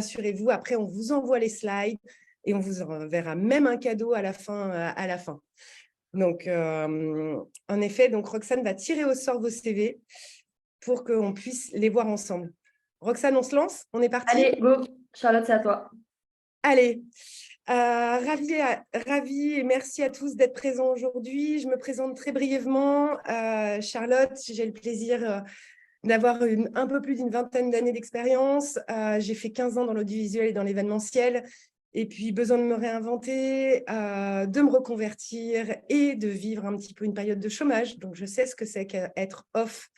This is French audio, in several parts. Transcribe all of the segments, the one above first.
rassurez-vous, après, on vous envoie les slides et on vous enverra même un cadeau à la fin. Donc, en effet, donc Roxane va tirer au sort vos CV pour qu'on puisse les voir ensemble. Roxane, on se lance? On est parti? Allez, go. Charlotte, c'est à toi. Allez. Ravie et merci à tous d'être présents aujourd'hui. Je me présente très brièvement. Charlotte, j'ai le plaisir d'avoir un peu plus d'une vingtaine d'années d'expérience. J'ai fait 15 ans dans l'audiovisuel et dans l'événementiel. Et puis, besoin de me réinventer, de me reconvertir et de vivre un petit peu une période de chômage. Donc, je sais ce que c'est qu'être off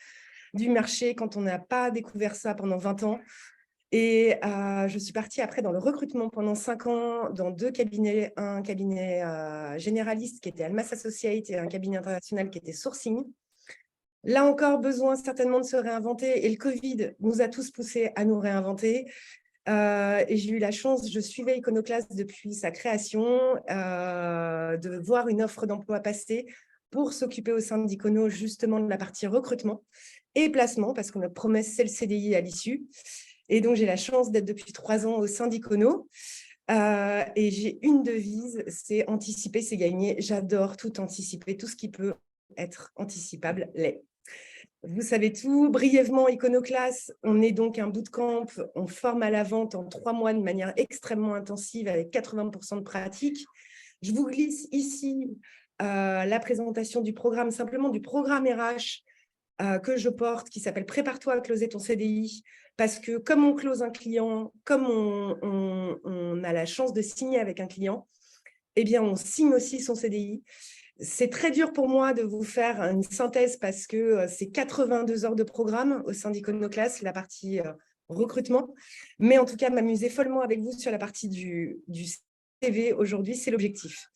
du marché quand on n'a pas découvert ça pendant 20 ans. Et je suis partie après dans le recrutement pendant 5 ans dans 2 cabinets, un cabinet généraliste qui était Almas Associates et un cabinet international qui était Sourcing. Là encore, besoin certainement de se réinventer et le Covid nous a tous poussés à nous réinventer. Et j'ai eu la chance, je suivais Iconoclast depuis sa création, de voir une offre d'emploi passer pour s'occuper au sein d'Icono justement de la partie recrutement et placement, parce que notre promesse, c'est le CDI à l'issue. Et donc, j'ai la chance d'être depuis 3 ans au sein d'Icono. Et j'ai une devise, c'est anticiper, c'est gagner. J'adore tout anticiper, tout ce qui peut être anticipable l'est. Vous savez tout. Brièvement, Iconoclast, on est donc un bootcamp. On forme à la vente en 3 mois de manière extrêmement intensive avec 80% de pratique. Je vous glisse ici la présentation du programme, simplement du programme RH que je porte, qui s'appelle « Prépare-toi à closer ton CDI ». Parce que comme on close un client, comme on a la chance de signer avec un client, eh bien, on signe aussi son CDI. C'est très dur pour moi de vous faire une synthèse parce que c'est 82 heures de programme au sein d'Iconoclast, la partie recrutement. Mais en tout cas, m'amuser follement avec vous sur la partie du CV aujourd'hui, c'est l'objectif.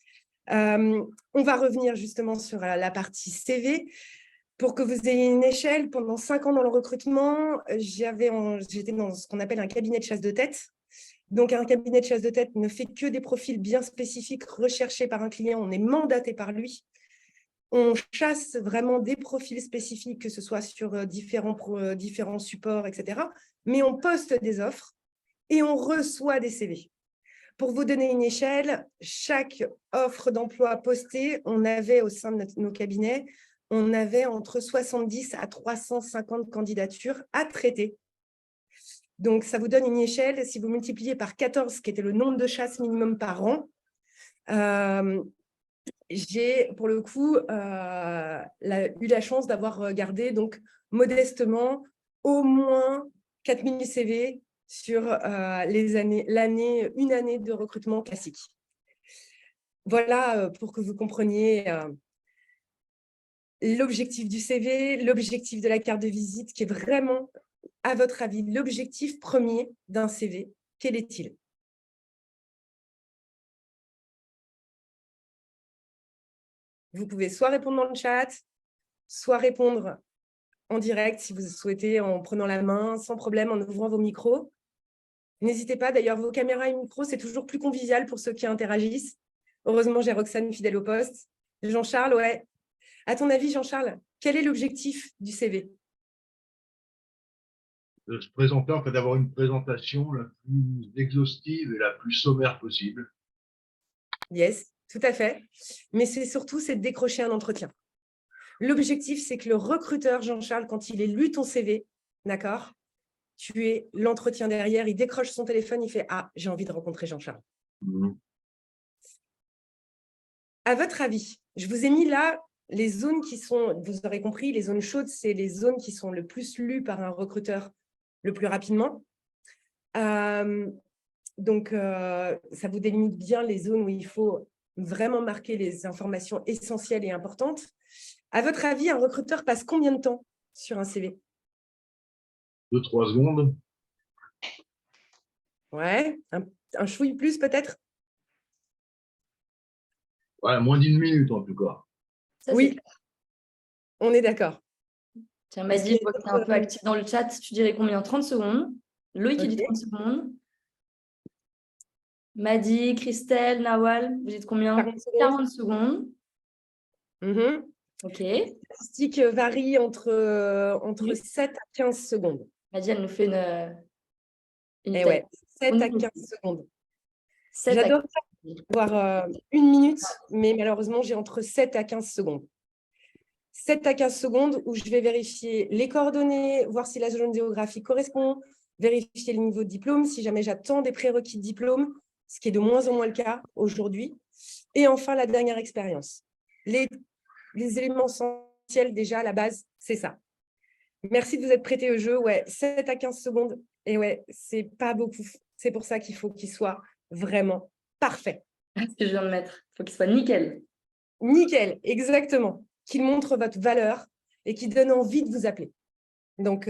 On va revenir justement sur la partie CV. Pour que vous ayez une échelle, pendant 5 ans dans le recrutement, j'étais dans ce qu'on appelle un cabinet de chasse de tête. Donc, un cabinet de chasse de tête ne fait que des profils bien spécifiques recherchés par un client. On est mandaté par lui. On chasse vraiment des profils spécifiques, que ce soit sur différents supports, etc. Mais on poste des offres et on reçoit des CV. Pour vous donner une échelle, chaque offre d'emploi postée, on avait au sein de nos cabinets, on avait entre 70 à 350 candidatures à traiter. Donc, ça vous donne une échelle, si vous multipliez par 14, qui était le nombre de chasses minimum par an, j'ai, pour le coup, eu la chance d'avoir gardé, donc, modestement, au moins 4000 CV sur une année de recrutement classique. Voilà pour que vous compreniez l'objectif du CV, l'objectif de la carte de visite, qui est vraiment, à votre avis, l'objectif premier d'un CV. Quel est-il? Vous pouvez soit répondre dans le chat, soit répondre en direct si vous souhaitez, en prenant la main, sans problème, en ouvrant vos micros. N'hésitez pas, d'ailleurs, vos caméras et micros, c'est toujours plus convivial pour ceux qui interagissent. Heureusement, j'ai Roxane fidèle au poste. Jean-Charles, ouais. À ton avis, Jean-Charles, quel est l'objectif du CV? De se présenter, en fait, d'avoir une présentation la plus exhaustive et la plus sommaire possible. Yes, tout à fait. Mais c'est surtout, c'est de décrocher un entretien. L'objectif, c'est que le recruteur, Jean-Charles, quand il ait lu ton CV, d'accord, tu es l'entretien derrière, il décroche son téléphone, il fait « Ah, j'ai envie de rencontrer Jean-Charles ». À votre avis, je vous ai mis là les zones qui sont, vous aurez compris, les zones chaudes, c'est les zones qui sont le plus lues par un recruteur le plus rapidement. Donc, ça vous délimite bien les zones où il faut vraiment marquer les informations essentielles et importantes. À votre avis, un recruteur passe combien de temps sur un CV? 2-3 secondes. Ouais, un chouille plus peut-être? Ouais, moins d'1 minute en tout cas. Ça, oui, on est d'accord. Tiens, Maddy, je vois que tu es un peu actif dans le chat. Tu dirais combien? 30 secondes. Loïc, il dit 30 secondes. Maddy, Christelle, Nawal, vous dites combien? 40 secondes. OK. Les statistiques varient entre 7 à 15 secondes. Maddy, elle nous fait une Et ouais, 7 à 15 secondes. 7 à J'adore avoir 1 minute, mais malheureusement, j'ai entre 7 à 15 secondes. 7 à 15 secondes où je vais vérifier les coordonnées, voir si la zone géographique correspond, vérifier le niveau de diplôme, si jamais j'attends des prérequis de diplôme, ce qui est de moins en moins le cas aujourd'hui. Et enfin, la dernière expérience. Les éléments essentiels, déjà, à la base, c'est ça. Merci de vous être prêté au jeu. Ouais, 7 à 15 secondes. Et ouais, c'est pas beaucoup. C'est pour ça qu'il faut qu'il soit vraiment parfait. ce que je viens de mettre. Il faut qu'il soit nickel. Nickel, exactement. Qu'il montre votre valeur et qui donne envie de vous appeler. Donc,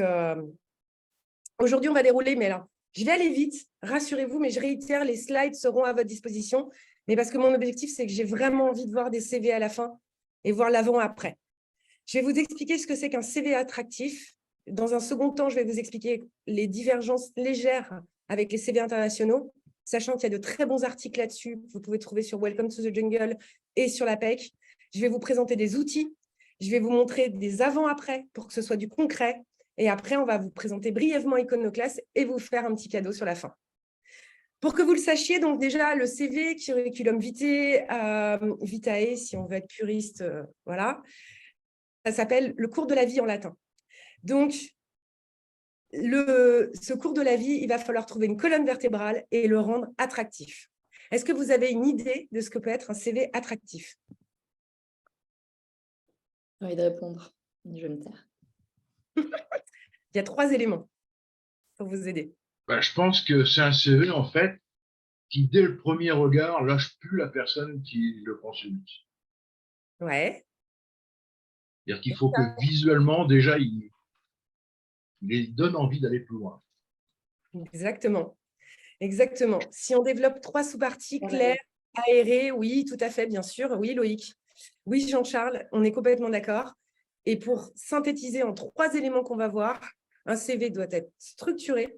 aujourd'hui, on va dérouler, mais là, je vais aller vite, rassurez-vous, mais je réitère, les slides seront à votre disposition, mais parce que mon objectif, c'est que j'ai vraiment envie de voir des CV à la fin et voir l'avant-après. Je vais vous expliquer ce que c'est qu'un CV attractif. Dans un second temps, je vais vous expliquer les divergences légères avec les CV internationaux, sachant qu'il y a de très bons articles là-dessus. Vous pouvez trouver sur Welcome to the Jungle et sur l'APEC. Je vais vous présenter des outils. Je vais vous montrer des avant-après pour que ce soit du concret. Et après, on va vous présenter brièvement Iconoclast et vous faire un petit cadeau sur la fin. Pour que vous le sachiez, donc déjà, le CV, curriculum vitae, vitae, si on veut être puriste, voilà. Ça s'appelle le cours de la vie en latin. Donc, ce cours de la vie, il va falloir trouver une colonne vertébrale et le rendre attractif. Est-ce que vous avez une idée de ce que peut être un CV attractif? J'ai envie de répondre. Je vais me taire. Il y a 3 éléments pour vous aider. Je pense que c'est un CV, en fait, qui, dès le premier regard, lâche plus la personne qui le consulte. Ouais. C'est-à-dire qu'il faut que visuellement, déjà, il donne envie d'aller plus loin. Exactement. Exactement. Si on développe 3 sous-parties claires, aérées, oui, tout à fait, bien sûr. Oui, Loïc. Oui, Jean-Charles, on est complètement d'accord. Et pour synthétiser en 3 éléments qu'on va voir, un CV doit être structuré,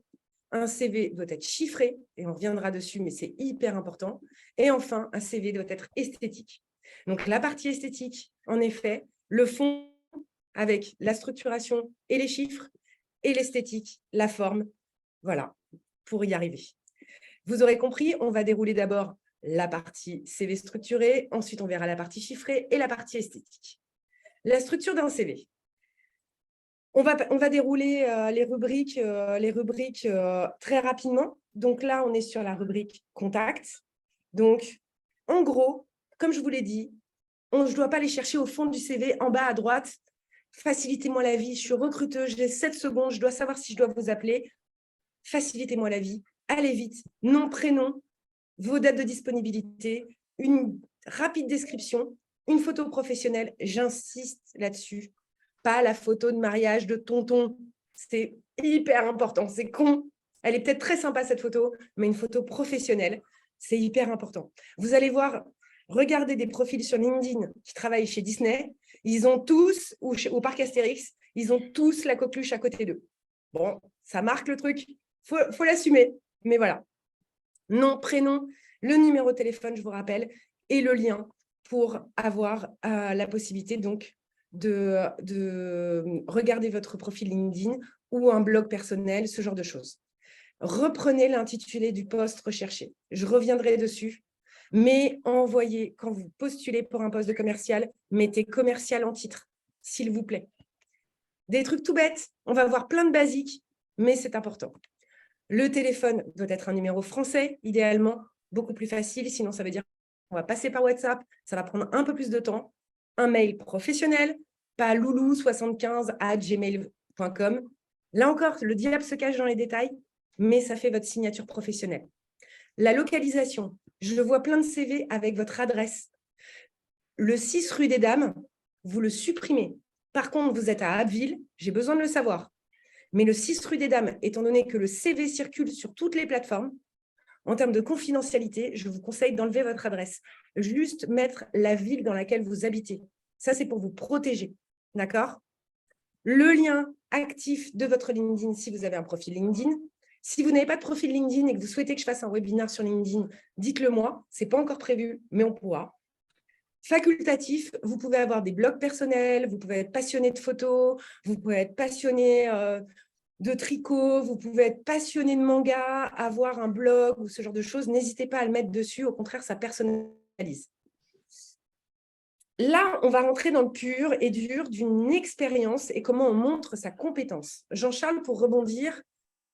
un CV doit être chiffré, et on reviendra dessus, mais c'est hyper important. Et enfin, un CV doit être esthétique. Donc, la partie esthétique, en effet, le fond avec la structuration et les chiffres, et l'esthétique, la forme, voilà, pour y arriver. Vous aurez compris, on va dérouler d'abord la partie CV structurée, ensuite on verra la partie chiffrée et la partie esthétique. La structure d'un CV. On va dérouler les rubriques très rapidement. Donc là, on est sur la rubrique contact. Donc, en gros, comme je vous l'ai dit, je ne dois pas aller chercher au fond du CV, en bas à droite. Facilitez-moi la vie, je suis recruteuse, j'ai 7 secondes, je dois savoir si je dois vous appeler. Facilitez-moi la vie, allez vite, nom, prénom, vos dates de disponibilité, une rapide description, une photo professionnelle, j'insiste là-dessus, pas la photo de mariage de tonton, c'est hyper important, c'est con, elle est peut-être très sympa cette photo, mais une photo professionnelle, c'est hyper important. Vous allez voir, regardez des profils sur LinkedIn qui travaillent chez Disney, ils ont tous, ou au parc Astérix, ils ont tous la coqueluche à côté d'eux. Bon, ça marque le truc, faut l'assumer, mais voilà. Nom, prénom, le numéro de téléphone, je vous rappelle, et le lien pour avoir la possibilité donc de regarder votre profil LinkedIn ou un blog personnel, ce genre de choses. Reprenez l'intitulé du poste recherché. Je reviendrai dessus, mais envoyez, quand vous postulez pour un poste de commercial, mettez commercial en titre, s'il vous plaît. Des trucs tout bêtes, on va voir plein de basiques, mais c'est important. Le téléphone doit être un numéro français, idéalement, beaucoup plus facile, sinon ça veut dire qu'on va passer par WhatsApp, ça va prendre un peu plus de temps. Un mail professionnel, pas loulou75@gmail.com. Là encore, le diable se cache dans les détails, mais ça fait votre signature professionnelle. La localisation, je vois plein de CV avec votre adresse. Le 6 rue des Dames, vous le supprimez. Par contre, vous êtes à Abbeville, j'ai besoin de le savoir. Mais le 6 rue des Dames, étant donné que le CV circule sur toutes les plateformes, en termes de confidentialité, je vous conseille d'enlever votre adresse. Juste mettre la ville dans laquelle vous habitez. Ça, c'est pour vous protéger. D'accord? Le lien actif de votre LinkedIn, si vous avez un profil LinkedIn. Si vous n'avez pas de profil LinkedIn et que vous souhaitez que je fasse un webinaire sur LinkedIn, dites-le moi. Ce n'est pas encore prévu, mais on pourra. Facultatif, vous pouvez avoir des blogs personnels, vous pouvez être passionné de photos, vous pouvez être passionné de tricot, vous pouvez être passionné de manga, avoir un blog ou ce genre de choses. N'hésitez pas à le mettre dessus. Au contraire, ça personnalise. Là, on va rentrer dans le pur et dur d'une expérience et comment on montre sa compétence. Jean-Charles, pour rebondir,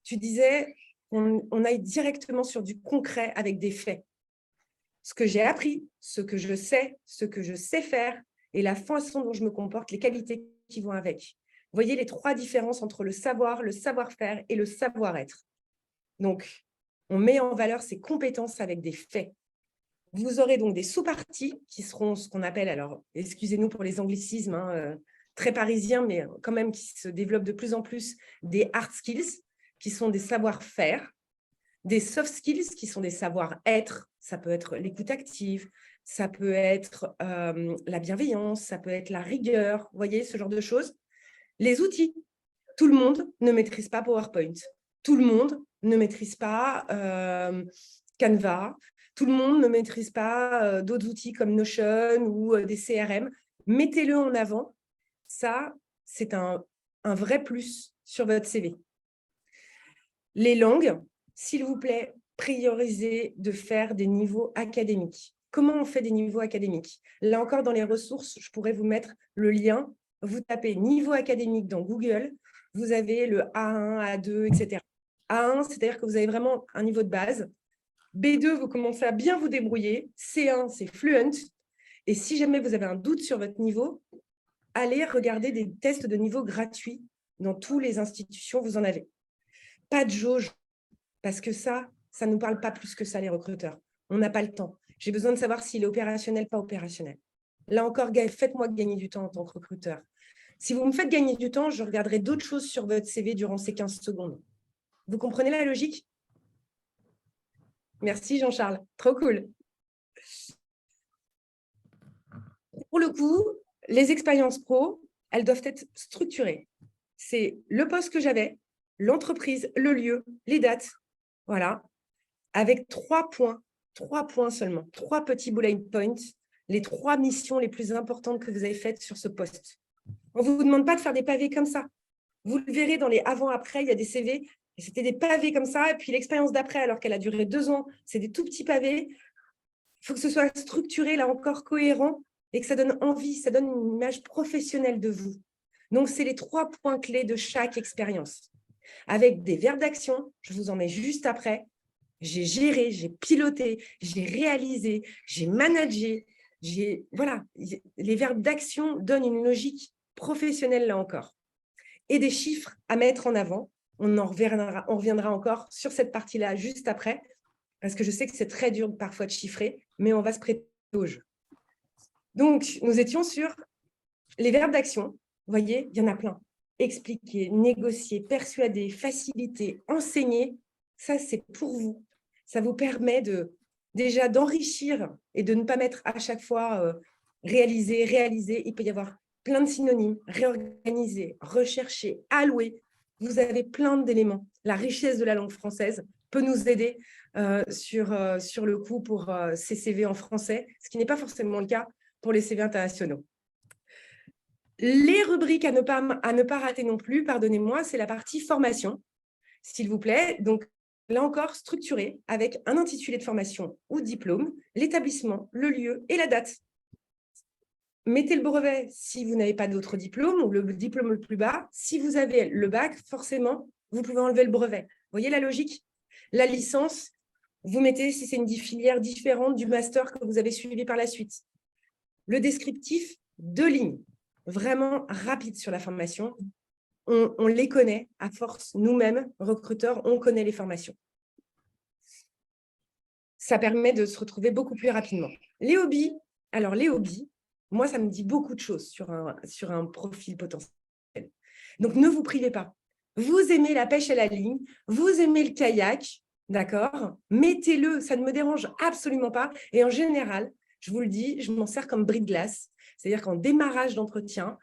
tu disais on aille directement sur du concret avec des faits. Ce que j'ai appris, ce que je sais faire et la façon dont je me comporte, les qualités qui vont avec. Vous voyez les 3 différences entre le savoir-faire et le savoir-être. Donc, on met en valeur ses compétences avec des faits. Vous aurez donc des sous-parties qui seront ce qu'on appelle, alors excusez-nous pour les anglicismes, très parisiens, mais quand même qui se développent de plus en plus, des hard skills, qui sont des savoir-faire, des soft skills, qui sont des savoir-être. Ça peut être l'écoute active, ça peut être la bienveillance, ça peut être la rigueur, vous voyez, ce genre de choses. Les outils. Tout le monde ne maîtrise pas PowerPoint. Tout le monde ne maîtrise pas Canva. Tout le monde ne maîtrise pas d'autres outils comme Notion ou des CRM. Mettez-le en avant. Ça, c'est un vrai plus sur votre CV. Les langues, s'il vous plaît, priorisez de faire des niveaux académiques. Comment on fait des niveaux académiques? Là encore, dans les ressources, je pourrais vous mettre le lien. Vous tapez niveau académique dans Google, vous avez le A1, A2, etc. A1, c'est-à-dire que vous avez vraiment un niveau de base. B2, vous commencez à bien vous débrouiller. C1, c'est fluent. Et si jamais vous avez un doute sur votre niveau, allez regarder des tests de niveau gratuits. Dans toutes les institutions, vous en avez. Pas de jauge, parce que ça ne nous parle pas plus que ça, les recruteurs. On n'a pas le temps. J'ai besoin de savoir s'il est opérationnel, pas opérationnel. Là encore, faites-moi gagner du temps en tant que recruteur. Si vous me faites gagner du temps, je regarderai d'autres choses sur votre CV durant ces 15 secondes. Vous comprenez la logique? Merci Jean-Charles, trop cool. Pour le coup, les expériences pro, elles doivent être structurées. C'est le poste que j'avais, l'entreprise, le lieu, les dates, voilà, avec 3 points seulement, 3 petits bullet points, les 3 missions les plus importantes que vous avez faites sur ce poste. On ne vous demande pas de faire des pavés comme ça. Vous le verrez dans les avant-après, il y a des CV, et c'était des pavés comme ça, et puis l'expérience d'après, alors qu'elle a duré 2 ans, c'est des tout petits pavés. Il faut que ce soit structuré, là encore, cohérent, et que ça donne envie, ça donne une image professionnelle de vous. Donc, c'est les 3 points clés de chaque expérience. Avec des verbes d'action, je vous en mets juste après. J'ai géré, j'ai piloté, j'ai réalisé, j'ai managé. Voilà, les verbes d'action donnent une logique professionnelle, là encore. Et des chiffres à mettre en avant. On reviendra encore sur cette partie-là juste après, parce que je sais que c'est très dur parfois de chiffrer, mais on va se prêter au jeu. Donc, nous étions sur les verbes d'action. Vous voyez, il y en a plein. Expliquer, négocier, persuader, faciliter, enseigner, ça, c'est pour vous. Ça vous permet déjà d'enrichir et de ne pas mettre à chaque fois réaliser. Il peut y avoir plein de synonymes, réorganiser, rechercher, allouer. Vous avez plein d'éléments. La richesse de la langue française peut nous aider sur le coup pour ces CV en français, ce qui n'est pas forcément le cas pour les CV internationaux. Les rubriques à ne pas rater non plus, pardonnez-moi, c'est la partie formation, s'il vous plaît. Donc, là encore, structuré avec un intitulé de formation ou diplôme, l'établissement, le lieu et la date. Mettez le brevet si vous n'avez pas d'autres diplômes ou le diplôme le plus bas. Si vous avez le bac, forcément, vous pouvez enlever le brevet. Vous voyez la logique? La licence, vous mettez si c'est une filière différente du master que vous avez suivi par la suite. Le descriptif, 2 lignes. Vraiment rapide sur la formation. On les connaît à force, nous-mêmes, recruteurs, on connaît les formations. Ça permet de se retrouver beaucoup plus rapidement. Les hobbies, alors les hobbies, moi, ça me dit beaucoup de choses sur un profil potentiel. Donc, ne vous privez pas. Vous aimez la pêche à la ligne, vous aimez le kayak, d'accord? Mettez-le, ça ne me dérange absolument pas. Et en général, je vous le dis, je m'en sers comme bris de glace. C'est-à-dire qu'en démarrage d'entretien,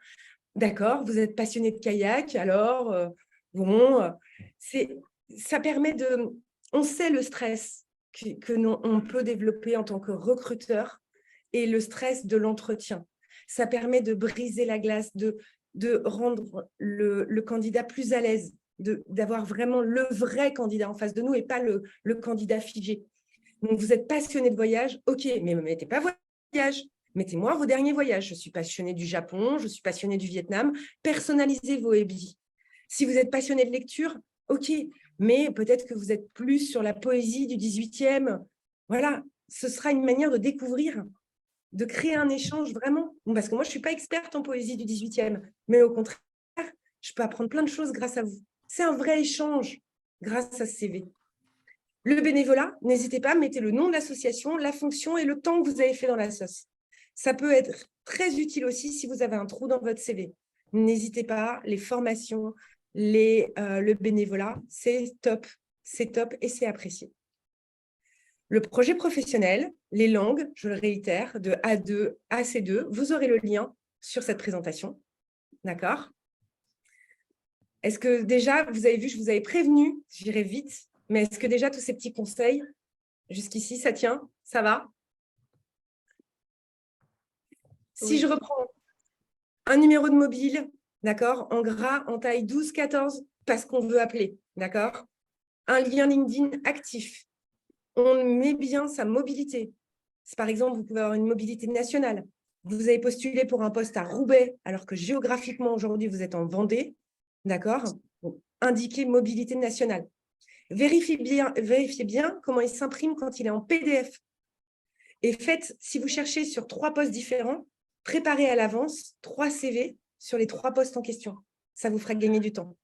d'accord, vous êtes passionné de kayak, alors, ça permet de... On sait le stress on peut développer en tant que recruteur et le stress de l'entretien. Ça permet de briser la glace, de rendre le candidat plus à l'aise. d'avoir vraiment le vrai candidat en face de nous et pas le candidat figé. Donc, vous êtes passionné de voyage, ok, mais ne me mettez pas voyage. Mettez-moi vos derniers voyages. Je suis passionnée du Japon, je suis passionnée du Vietnam. Personnalisez vos EBI. Si vous êtes passionné de lecture, ok, mais peut-être que vous êtes plus sur la poésie du 18e. Voilà, ce sera une manière de découvrir, de créer un échange vraiment. Parce que moi, je ne suis pas experte en poésie du 18e, mais au contraire, je peux apprendre plein de choses grâce à vous. C'est un vrai échange grâce à ce CV. Le bénévolat, n'hésitez pas, mettez le nom de l'association, la fonction et le temps que vous avez fait dans la sauce. Ça peut être très utile aussi si vous avez un trou dans votre CV. N'hésitez pas, les formations, le bénévolat, c'est top et c'est apprécié. Le projet professionnel, les langues, je le réitère, de A2 à C2, vous aurez le lien sur cette présentation. D'accord? Est-ce que déjà, vous avez vu, je vous avais prévenu, j'irai vite, mais est-ce que déjà tous ces petits conseils, jusqu'ici, ça tient? Ça va? Si je reprends un numéro de mobile, d'accord, en gras, en taille 12-14, parce qu'on veut appeler, d'accord? Un lien LinkedIn actif. On met bien sa mobilité. Par exemple, vous pouvez avoir une mobilité nationale. Vous avez postulé pour un poste à Roubaix, alors que géographiquement, aujourd'hui, vous êtes en Vendée, d'accord? Indiquez mobilité nationale. Vérifiez bien comment il s'imprime quand il est en PDF. Et faites, si vous cherchez sur 3 postes différents, préparez à l'avance 3 CV sur les 3 postes en question. Ça vous fera gagner du temps.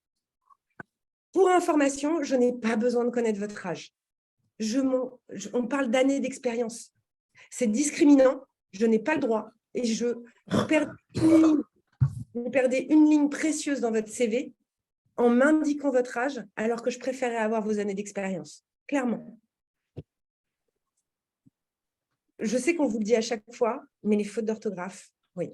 Pour information, je n'ai pas besoin de connaître votre âge. On parle d'années d'expérience. C'est discriminant, je n'ai pas le droit. Et vous perdez une ligne précieuse dans votre CV en m'indiquant votre âge, alors que je préférais avoir vos années d'expérience. Clairement. Je sais qu'on vous le dit à chaque fois, mais les fautes d'orthographe, oui.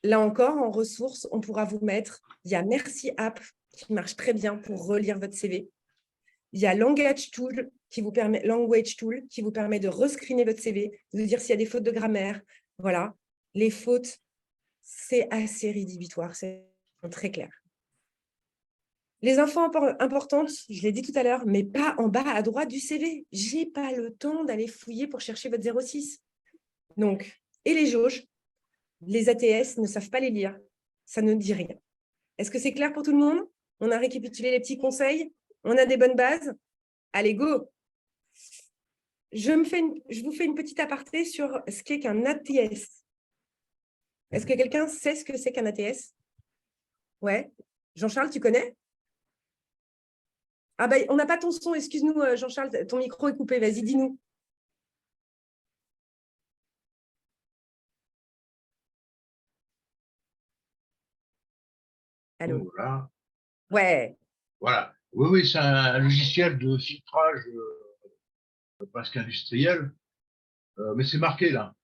Là encore, en ressources, on pourra vous mettre, il y a Merci App qui marche très bien pour relire votre CV. Il y a Language Tool qui vous permet de rescreener votre CV, de dire s'il y a des fautes de grammaire. Voilà, les fautes, c'est assez rédhibitoire, c'est très clair. Les infos importantes, je l'ai dit tout à l'heure, mais pas en bas à droite du CV. Je n'ai pas le temps d'aller fouiller pour chercher votre 06. Donc, et les jauges, les ATS ne savent pas les lire. Ça ne dit rien. Est-ce que c'est clair pour tout le monde? On a récapitulé les petits conseils? On a des bonnes bases? Allez, go! Je vous fais une petite aparté sur ce qu'est qu'un ATS. Est-ce que quelqu'un sait ce que c'est qu'un ATS? Ouais. Jean-Charles, tu connais? Ah ben, on n'a pas ton son, excuse-nous, Jean-Charles, ton micro est coupé, vas-y, dis-nous. Allô? Voilà. Ouais. Voilà. Oui, c'est un logiciel de filtrage presque industriel, mais c'est marqué là.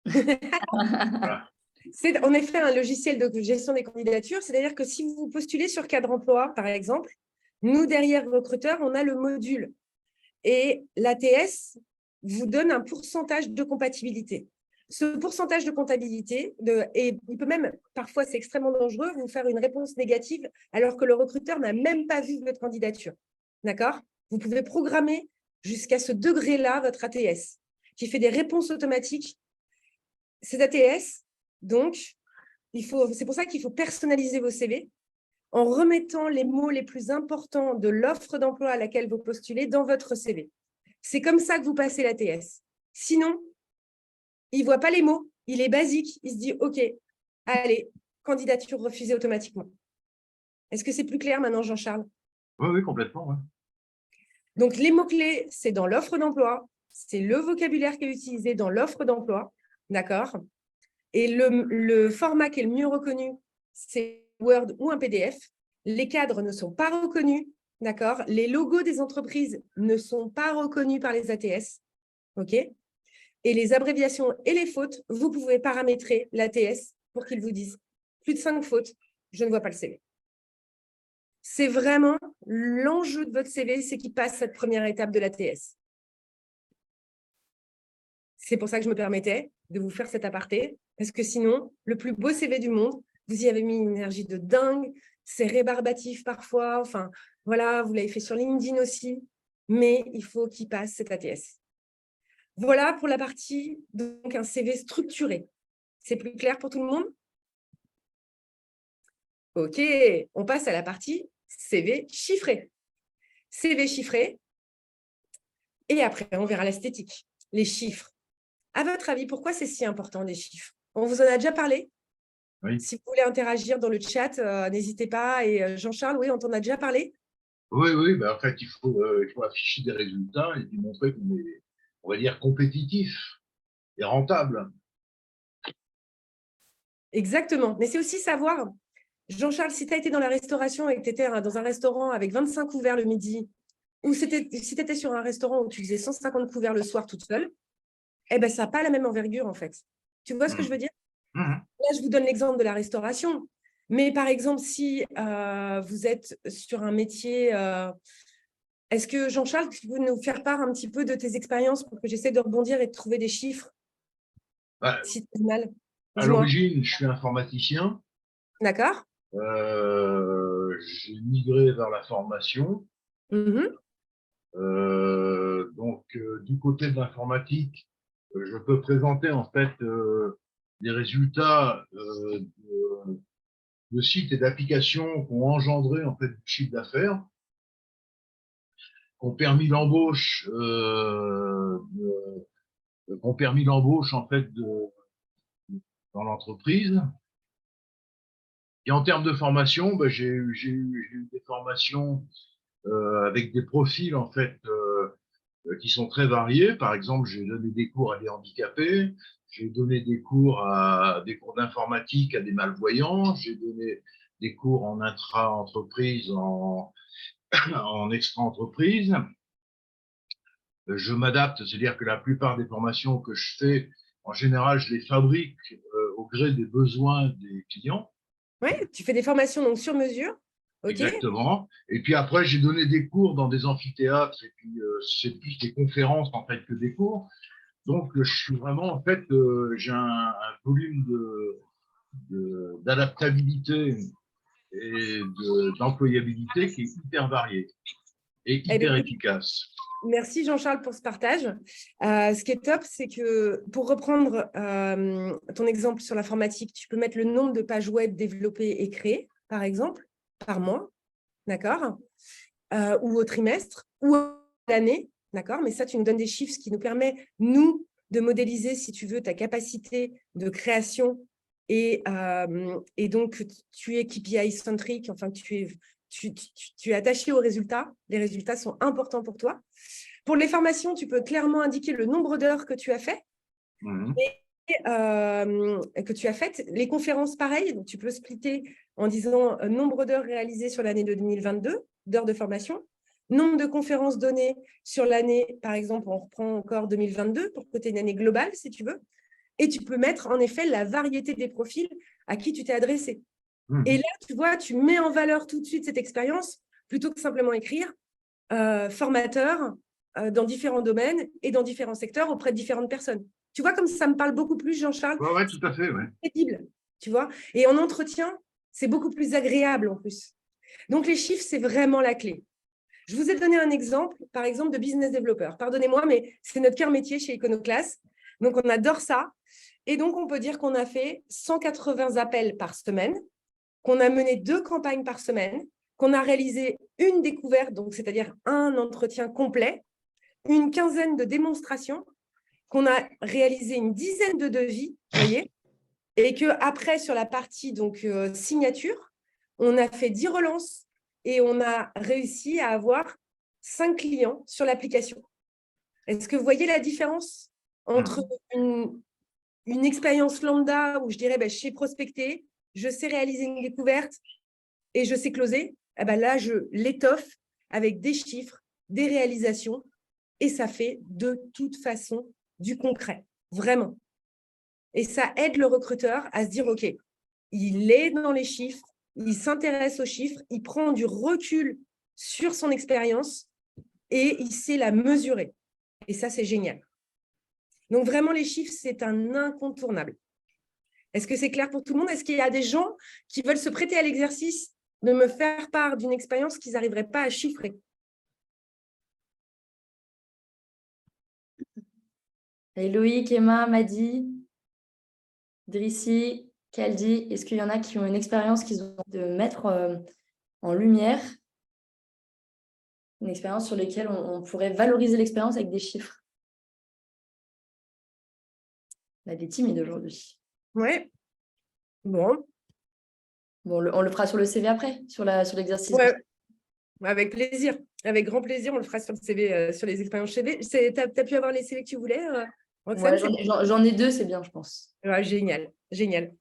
Voilà. C'est en effet un logiciel de gestion des candidatures, c'est-à-dire que si vous postulez sur Cadre Emploi, par exemple, nous, derrière recruteur, on a le module. Et l'ATS vous donne un pourcentage de compatibilité. Ce pourcentage de comptabilité, et il peut même, parfois c'est extrêmement dangereux, vous faire une réponse négative alors que le recruteur n'a même pas vu votre candidature. D'accord? Vous pouvez programmer jusqu'à ce degré-là votre ATS, qui fait des réponses automatiques. Ces ATS, donc, c'est pour ça qu'il faut personnaliser vos CV en remettant les mots les plus importants de l'offre d'emploi à laquelle vous postulez dans votre CV. C'est comme ça que vous passez l'ATS. Sinon, il ne voit pas les mots, il est basique, il se dit « Ok, allez, candidature refusée automatiquement ». Est-ce que c'est plus clair maintenant, Jean-Charles? Oui, complètement. Ouais. Donc, les mots-clés, c'est dans l'offre d'emploi, c'est le vocabulaire qui est utilisé dans l'offre d'emploi, d'accord? Et le format qui est le mieux reconnu, c'est Word ou un PDF. Les cadres ne sont pas reconnus, d'accord? Les logos des entreprises ne sont pas reconnus par les ATS, ok? Et les abréviations et les fautes, vous pouvez paramétrer l'ATS pour qu'ils vous disent plus de 5 fautes, je ne vois pas le CV. C'est vraiment l'enjeu de votre CV, c'est qu'il passe cette première étape de l'ATS. C'est pour ça que je me permettais de vous faire cet aparté, parce que sinon, le plus beau CV du monde, vous y avez mis une énergie de dingue, c'est rébarbatif parfois. Enfin, voilà, vous l'avez fait sur LinkedIn aussi, mais il faut qu'il passe cet ATS. Voilà pour la partie, donc, un CV structuré. C'est plus clair pour tout le monde? OK, on passe à la partie CV chiffré. CV chiffré, et après, on verra l'esthétique, les chiffres. À votre avis, pourquoi c'est si important, les chiffres? On vous en a déjà parlé? Oui, Si vous voulez interagir dans le chat, n'hésitez pas. Et Jean-Charles, oui, on t'en a déjà parlé? oui, en fait, il faut afficher des résultats et puis montrer qu'on est, on va dire, compétitif et rentable. Exactement. Mais c'est aussi savoir, Jean-Charles, si tu as été dans la restauration et que tu étais dans un restaurant avec 25 couverts le midi, ou si tu étais sur un restaurant où tu faisais 150 couverts le soir toute seule, eh ben, ça n'a pas la même envergure, en fait. Tu vois ce que je veux dire? Là, je vous donne l'exemple de la restauration. Mais par exemple, si vous êtes sur un métier, est-ce que Jean-Charles, tu peux nous faire part un petit peu de tes expériences pour que j'essaie de rebondir et de trouver des chiffres? Bah, Si tu as mal. à Dis-moi. l'origine, je suis informaticien. D'accord? J'ai migré vers la formation. Mhm. Du côté de l'informatique, je peux présenter en fait des résultats de sites et d'applications qui ont engendré en fait du chiffre d'affaires, qui ont permis l'embauche, en fait dans l'entreprise. Et en termes de formation, ben, j'ai eu des formations avec des profils en fait qui sont très variés. Par exemple, j'ai donné des cours à des handicapés, j'ai donné des cours d'informatique à des malvoyants, j'ai donné des cours en intra-entreprise, en extra-entreprise. Je m'adapte, c'est-à-dire que la plupart des formations que je fais, en général, je les fabrique au gré des besoins des clients. Oui, tu fais des formations donc sur mesure. OK. Exactement. Et puis après, j'ai donné des cours dans des amphithéâtres, et puis c'est plus des conférences en fait que des cours. Donc, je suis vraiment, en fait, j'ai un volume d'adaptabilité et d'employabilité qui est hyper varié et Eh bien, hyper efficace. merci Jean-Charles pour ce partage. Ce qui est top, c'est que pour reprendre ton exemple sur l'informatique, tu peux mettre le nombre de pages web développées et créées, par exemple, par mois, d'accord, ou au trimestre, ou à l'année, d'accord. Mais ça, tu nous donnes des chiffres, ce qui nous permet, nous, de modéliser, si tu veux, ta capacité de création. Et donc, tu es KPI-centrique, enfin, tu es attaché aux résultats. Les résultats sont importants pour toi. Pour les formations, tu peux clairement indiquer le nombre d'heures que tu as fait. Et que tu as faites. Les conférences, pareil, donc tu peux splitter en disant nombre d'heures réalisées sur l'année de 2022, d'heures de formation, nombre de conférences données sur l'année, par exemple, on reprend encore 2022 pour que tu aies une année globale, si tu veux, et tu peux mettre en effet la variété des profils à qui tu t'es adressé. Et là, tu vois, tu mets en valeur tout de suite cette expérience, plutôt que simplement écrire formateur dans différents domaines et dans différents secteurs auprès de différentes personnes. Tu vois, comme ça me parle beaucoup plus, Jean-Charles. Oui, tout à fait. Ouais. C'est crédible, tu vois. Et en entretien, c'est beaucoup plus agréable en plus. Donc, les chiffres, c'est vraiment la clé. Je vous ai donné un exemple, par exemple, de business developer. Pardonnez-moi, mais c'est notre cœur métier chez Iconoclast. Donc, on adore ça. Et donc, on peut dire qu'on a fait 180 appels par semaine, qu'on a mené 2 campagnes par semaine, qu'on a réalisé une découverte, donc c'est-à-dire un entretien complet, une quinzaine de démonstrations, qu'on a réalisé une dizaine de devis, voyez, et qu'après, sur la partie donc, signature, on a fait 10 relances et on a réussi à avoir 5 clients sur l'application. Est-ce que vous voyez la différence entre une expérience lambda où je dirais, je sais prospecter, je sais réaliser une découverte et je sais closer? Là, je l'étoffe avec des chiffres, des réalisations, et ça fait de toute façon du concret, vraiment. Et ça aide le recruteur à se dire, OK, il est dans les chiffres, il s'intéresse aux chiffres, il prend du recul sur son expérience et il sait la mesurer. Et ça, c'est génial. Donc, vraiment, les chiffres, c'est un incontournable. Est-ce que c'est clair pour tout le monde? Est-ce qu'il y a des gens qui veulent se prêter à l'exercice de me faire part d'une expérience qu'ils n'arriveraient pas à chiffrer. Et Loïc, Emma, Madi, Drissi, Kaldi, est-ce qu'il y en a qui ont une expérience qu'ils ont de mettre en lumière, une expérience sur laquelle on pourrait valoriser l'expérience avec des chiffres? On a des timides aujourd'hui. Ouais. Bon, on le fera sur le CV après, sur l'exercice. Ouais. Avec plaisir. Avec grand plaisir, on le fera sur le CV, sur les expériences CV. Tu as pu avoir les CV que tu voulais, Roxane? Ouais, j'en ai 2, c'est bien, je pense. Ouais, génial, génial.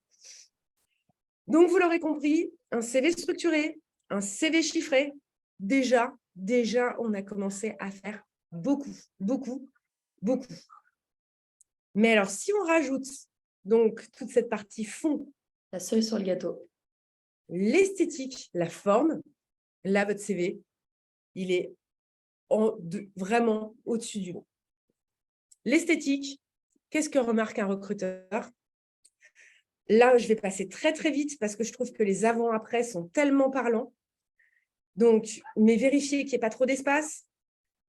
Donc, vous l'aurez compris, un CV structuré, un CV chiffré, déjà, on a commencé à faire beaucoup. Mais alors, si on rajoute donc toute cette partie fond, la cerise sur le gâteau, l'esthétique, la forme, là, votre CV, il est vraiment au-dessus du lot. L'esthétique, qu'est-ce que remarque un recruteur? Là, je vais passer très, très vite parce que je trouve que les avant-après sont tellement parlants. Donc, mais vérifiez qu'il n'y ait pas trop d'espace.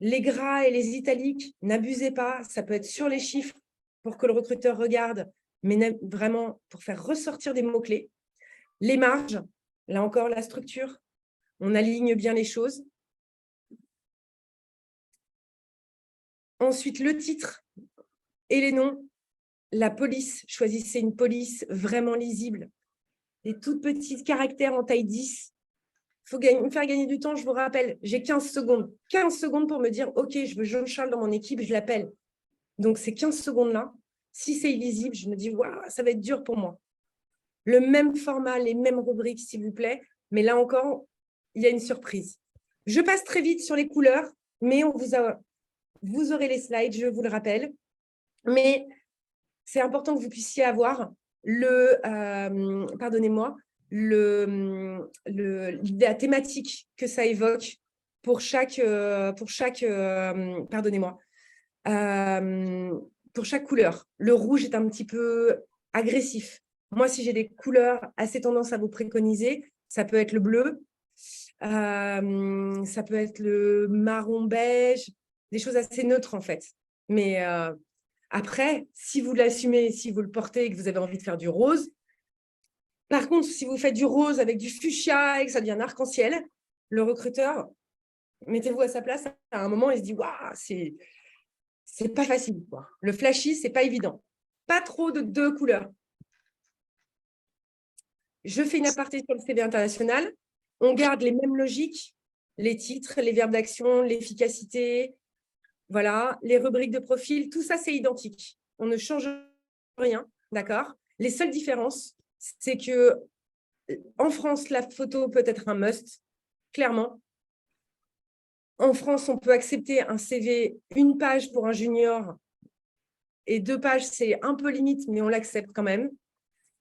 Les gras et les italiques, n'abusez pas. Ça peut être sur les chiffres pour que le recruteur regarde, mais vraiment pour faire ressortir des mots-clés. Les marges, là encore, la structure. On aligne bien les choses. Ensuite, le titre et les noms. La police, choisissez une police vraiment lisible. Des tout petits caractères en taille 10. Il faut me faire gagner du temps, je vous rappelle, j'ai 15 secondes. 15 secondes pour me dire, OK, je veux Jean-Charles dans mon équipe, je l'appelle. Donc, ces 15 secondes-là, si c'est illisible, je me dis, waouh, ça va être dur pour moi. Le même format, les mêmes rubriques, s'il vous plaît. Mais là encore, il y a une surprise. Je passe très vite sur les couleurs, mais vous aurez les slides, je vous le rappelle. Mais c'est important que vous puissiez avoir la thématique que ça évoque pour chaque couleur. Le rouge est un petit peu agressif. Moi, si j'ai des couleurs assez tendance à vous préconiser, ça peut être le bleu, ça peut être le marron beige, des choses assez neutres en fait. Mais après, si vous l'assumez, si vous le portez et que vous avez envie de faire du rose, par contre, si vous faites du rose avec du fuchsia et que ça devient un arc-en-ciel, le recruteur, mettez-vous à sa place, à un moment, il se dit « Waouh, c'est pas facile. » Le flashy, c'est pas évident. Pas trop de deux couleurs. Je fais une aparté sur le CV international. On garde les mêmes logiques, les titres, les verbes d'action, l'efficacité, voilà, les rubriques de profil, tout ça, c'est identique. On ne change rien, d'accord? Les seules différences, c'est que en France, la photo peut être un must, clairement. En France, on peut accepter un CV, une page pour un junior et 2 pages, c'est un peu limite, mais on l'accepte quand même.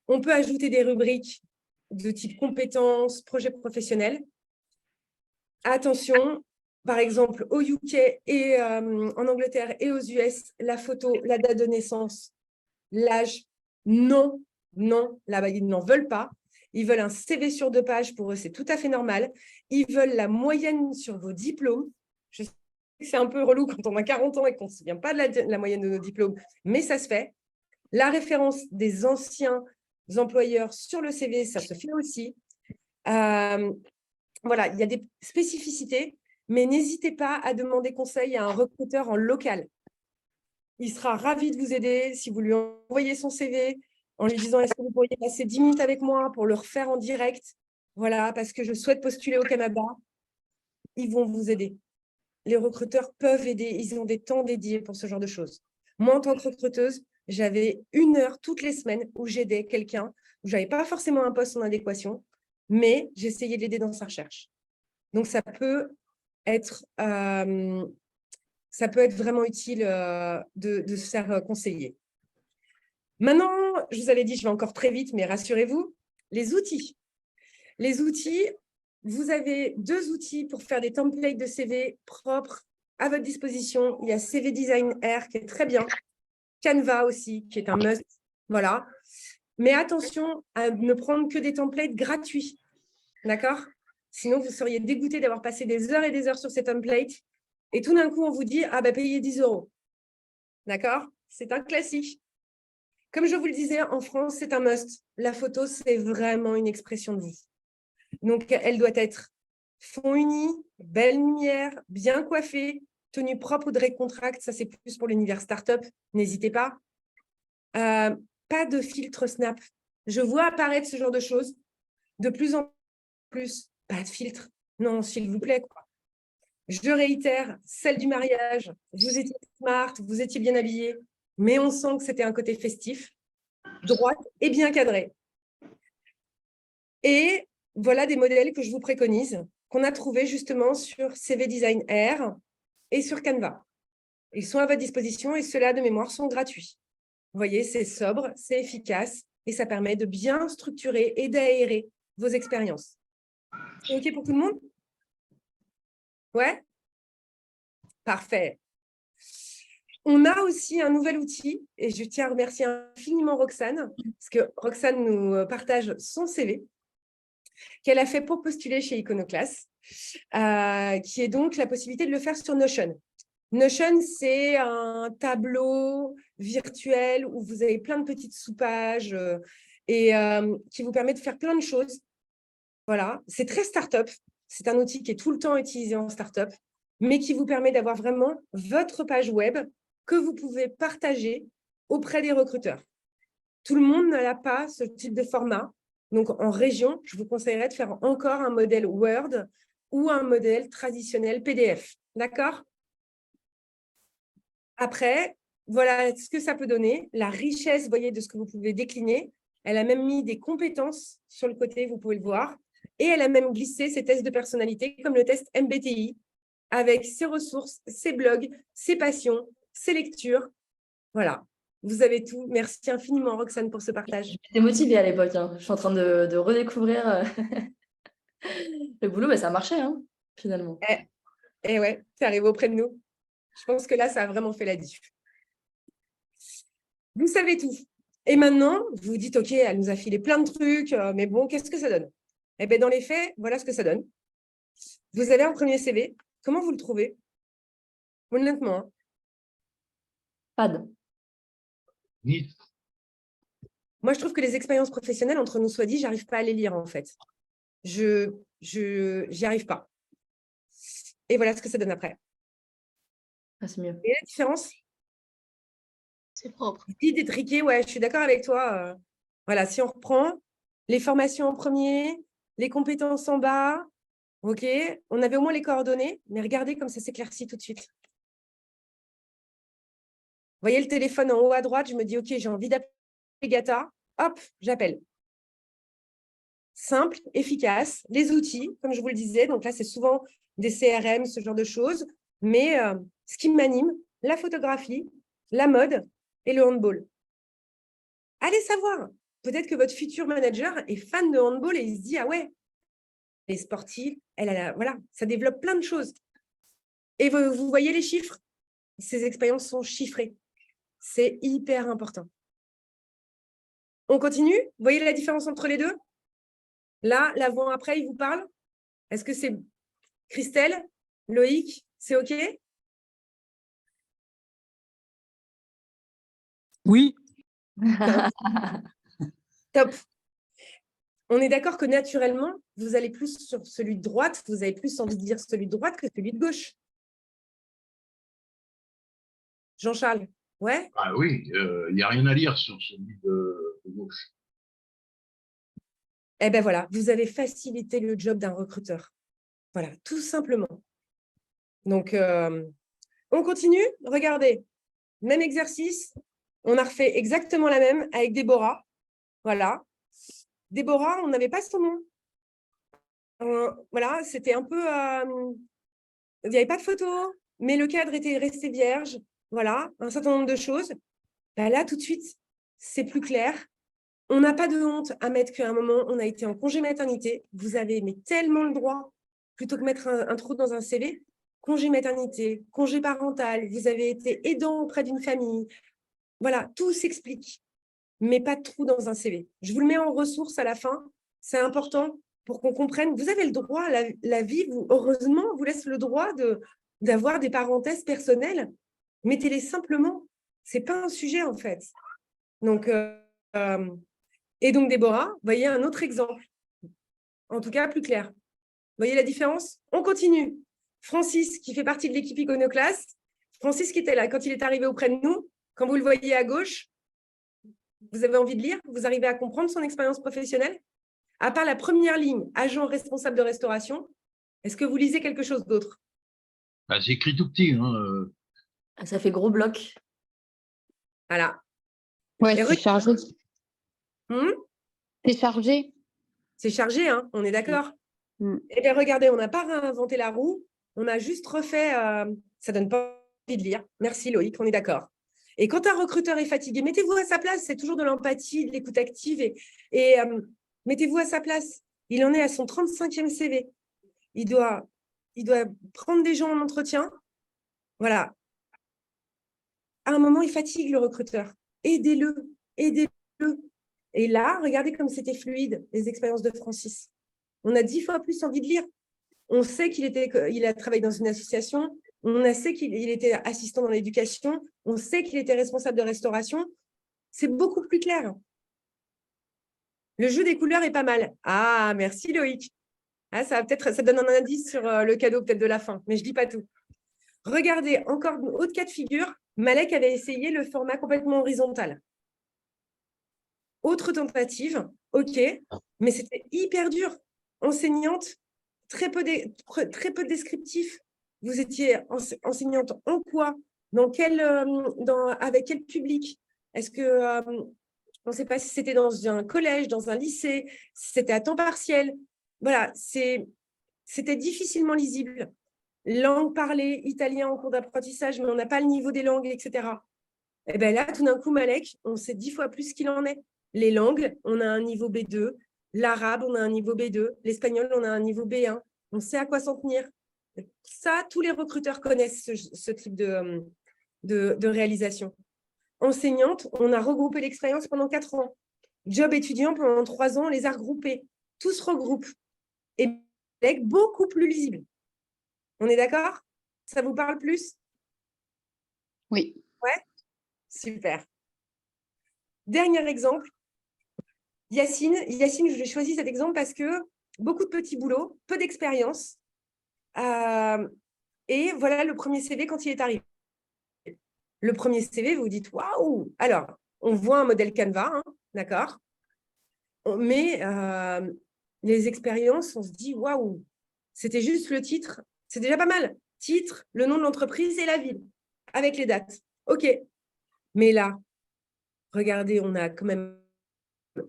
On peut ajouter des rubriques de type compétences, projets professionnels. Attention, par exemple, au UK et en Angleterre et aux US, la photo, la date de naissance, l'âge, non, là-bas, ils n'en veulent pas. Ils veulent un CV sur 2 pages, pour eux, c'est tout à fait normal. Ils veulent la moyenne sur vos diplômes. Je sais que c'est un peu relou quand on a 40 ans et qu'on ne se souvient pas de la moyenne de nos diplômes, mais ça se fait. La référence des anciens employeurs sur le CV, ça se fait aussi. Voilà, il y a des spécificités, mais n'hésitez pas à demander conseil à un recruteur en local. Il sera ravi de vous aider si vous lui envoyez son CV en lui disant « Est-ce que vous pourriez passer 10 minutes avec moi pour le refaire en direct ?» Voilà, parce que je souhaite postuler au Canada. Ils vont vous aider. Les recruteurs peuvent aider. Ils ont des temps dédiés pour ce genre de choses. Moi, en tant que recruteuse, j'avais 1 heure toutes les semaines où j'aidais quelqu'un, où je n'avais pas forcément un poste en adéquation, mais j'essayais de l'aider dans sa recherche. Donc, ça peut être vraiment utile de se faire conseiller. Maintenant, je vous avais dit, je vais encore très vite, mais rassurez-vous, les outils. Les outils, vous avez 2 outils pour faire des templates de CV propres à votre disposition. Il y a CV Design R qui est très bien, Canva aussi, qui est un must. Voilà. Mais attention à ne prendre que des templates gratuits. D'accord? Sinon, vous seriez dégoûté d'avoir passé des heures et des heures sur ces templates. Et tout d'un coup, on vous dit, ah bah, payez 10 €. D'accord? C'est un classique. Comme je vous le disais, en France, c'est un must. La photo, c'est vraiment une expression de vous. Donc, elle doit être fond uni, belle lumière, bien coiffée, tenue propre ou de contract. Ça, c'est plus pour l'univers startup. N'hésitez pas. Pas de filtre Snap. Je vois apparaître ce genre de choses. De plus en plus, pas de filtre. Non, s'il vous plaît, quoi. Je réitère, celle du mariage. Vous étiez smart, vous étiez bien habillé, mais on sent que c'était un côté festif, droite et bien cadré. Et voilà des modèles que je vous préconise, qu'on a trouvés justement sur CV Design Air et sur Canva. Ils sont à votre disposition et ceux-là, de mémoire, sont gratuits. Vous voyez, c'est sobre, c'est efficace et ça permet de bien structurer et d'aérer vos expériences. C'est OK pour tout le monde? Ouais? Parfait. On a aussi un nouvel outil et je tiens à remercier infiniment Roxane parce que Roxane nous partage son CV qu'elle a fait pour postuler chez Iconoclast, qui est donc la possibilité de le faire sur Notion. Notion, c'est un tableau virtuel où vous avez plein de petites soupages et qui vous permet de faire plein de choses. Voilà, c'est très start-up. C'est un outil qui est tout le temps utilisé en start-up, mais qui vous permet d'avoir vraiment votre page web que vous pouvez partager auprès des recruteurs. Tout le monde n'a pas ce type de format. Donc, en région, je vous conseillerais de faire encore un modèle Word ou un modèle traditionnel PDF. D'accord? Après, voilà ce que ça peut donner. La richesse, vous voyez, de ce que vous pouvez décliner. Elle a même mis des compétences sur le côté, vous pouvez le voir. Et elle a même glissé ses tests de personnalité, comme le test MBTI, avec ses ressources, ses blogs, ses passions, ses lectures. Voilà, vous avez tout. Merci infiniment, Roxane, pour ce partage. J'étais motivée à l'époque. Hein. Je suis en train de redécouvrir le boulot. Bah, ça marchait, hein, finalement. Et ouais, tu arrives auprès de nous. Je pense que là, ça a vraiment fait la diff. Vous savez tout. Et maintenant, vous vous dites, OK, elle nous a filé plein de trucs, mais bon, qu'est-ce que ça donne? Eh bien, dans les faits, voilà ce que ça donne. Vous avez un premier CV. Comment vous le trouvez? Honnêtement. Hein. Fade. Ni- Moi, je trouve que les expériences professionnelles, entre nous soit dit, j'arrive pas à les lire, en fait. J'y arrive pas. Et voilà ce que ça donne après. Ah, c'est mieux. Et la différence? C'est propre. Dit détriqué, ouais, je suis d'accord avec toi. Voilà, si on reprend les formations en premier, les compétences en bas, OK, on avait au moins les coordonnées, mais regardez comme ça s'éclaircit tout de suite. Vous voyez le téléphone en haut à droite, je me dis, OK, j'ai envie d'appeler Gata, hop, j'appelle. Simple, efficace, les outils, comme je vous le disais, donc là, c'est souvent des CRM, ce genre de choses, mais ce qui m'anime, la photographie, la mode et le handball. Allez savoir, peut-être que votre futur manager est fan de handball et il se dit, ah ouais, les sportifs, voilà, ça développe plein de choses. Et vous voyez les chiffres? Ces expériences sont chiffrées. C'est hyper important. On continue? Vous voyez la différence entre les deux? Là, l'avant-après, il vous parle? Est-ce que c'est Christelle, Loïc, c'est OK? Oui. Top. On est d'accord que naturellement, vous allez plus sur celui de droite, vous avez plus envie de lire celui de droite que celui de gauche. Jean-Charles, ouais? Ah oui, il n'y a rien à lire sur celui de gauche. Eh bien voilà, vous avez facilité le job d'un recruteur. Voilà, tout simplement. Donc, on continue. Regardez, même exercice. On a refait exactement la même avec Déborah. Voilà. Déborah, on n'avait pas son nom. Voilà, c'était un peu... il n'y avait pas de photo, mais le cadre était resté vierge. Voilà, un certain nombre de choses. Ben là, tout de suite, c'est plus clair. On n'a pas de honte à mettre qu'à un moment, on a été en congé maternité. Vous avez mais tellement le droit, plutôt que mettre un trou dans un CV, congé maternité, congé parental, vous avez été aidant auprès d'une famille. Voilà, tout s'explique, mais pas de trou dans un CV. Je vous le mets en ressources à la fin. C'est important pour qu'on comprenne. Vous avez le droit, la vie, heureusement, vous laisse le droit d'avoir des parenthèses personnelles. Mettez-les simplement. Ce n'est pas un sujet, en fait. Donc, et donc, Déborah, vous voyez un autre exemple, en tout cas plus clair. Vous voyez la différence? On continue. Francis, qui fait partie de l'équipe Iconoclaste. Francis qui était là quand il est arrivé auprès de nous. Quand vous le voyez à gauche, vous avez envie de lire? Vous arrivez à comprendre son expérience professionnelle? À part la première ligne, agent responsable de restauration, est-ce que vous lisez quelque chose d'autre? Bah, c'est écrit tout petit. Ça fait gros bloc. Voilà. Ouais, Et c'est chargé. C'est chargé. C'est chargé, hein, on est d'accord. Mm. Eh bien, regardez, on n'a pas réinventé la roue, on a juste refait, ça ne donne pas envie de lire. Merci Loïc, on est d'accord. Et quand un recruteur est fatigué, mettez-vous à sa place, c'est toujours de l'empathie, de l'écoute active, et mettez-vous à sa place. Il en est à son 35e CV. Il doit prendre des gens en entretien. Voilà. À un moment, il fatigue le recruteur. Aidez-le, aidez-le. Et là, regardez comme c'était fluide, les expériences de Francis. On a 10 fois plus envie de lire. On sait qu'il a travaillé dans une association, on sait qu'il était assistant dans l'éducation, on sait qu'il était responsable de restauration. C'est beaucoup plus clair. Le jeu des couleurs est pas mal. Ah, merci Loïc. Ah, ça donne un indice sur le cadeau peut-être de la fin, mais je ne dis pas tout. Regardez, encore une autre cas de figure, Malek avait essayé le format complètement horizontal. Autre tentative, ok, mais c'était hyper dur. Enseignante, très peu de descriptifs. Vous étiez enseignante en quoi? Avec quel public? Est-ce que, je ne sais pas si c'était dans un collège, dans un lycée, si c'était à temps partiel. Voilà, c'était difficilement lisible. Langue parlée, italien en cours d'apprentissage, mais on n'a pas le niveau des langues, etc. Et bien là, tout d'un coup, Malek, on sait 10 fois plus ce qu'il en est. Les langues, on a un niveau B2. L'arabe, on a un niveau B2. L'espagnol, on a un niveau B1. On sait à quoi s'en tenir. Ça, tous les recruteurs connaissent ce type de réalisation. Enseignante, on a regroupé l'expérience pendant 4 ans. Job étudiant, pendant 3 ans, on les a regroupés. Tous regroupent. Et Malek, beaucoup plus lisible. On est d'accord? Ça vous parle plus? Oui. Ouais? Super. Dernier exemple. Yacine, je l'ai choisi cet exemple parce que beaucoup de petits boulots, peu d'expérience. Et voilà le premier CV quand il est arrivé. Le premier CV, vous vous dites waouh! Alors, on voit un modèle Canva, hein, d'accord? Mais les expériences, on se dit waouh! C'était juste le titre. C'est déjà pas mal. Titre, le nom de l'entreprise et la ville, avec les dates. OK. Mais là, regardez, on a quand même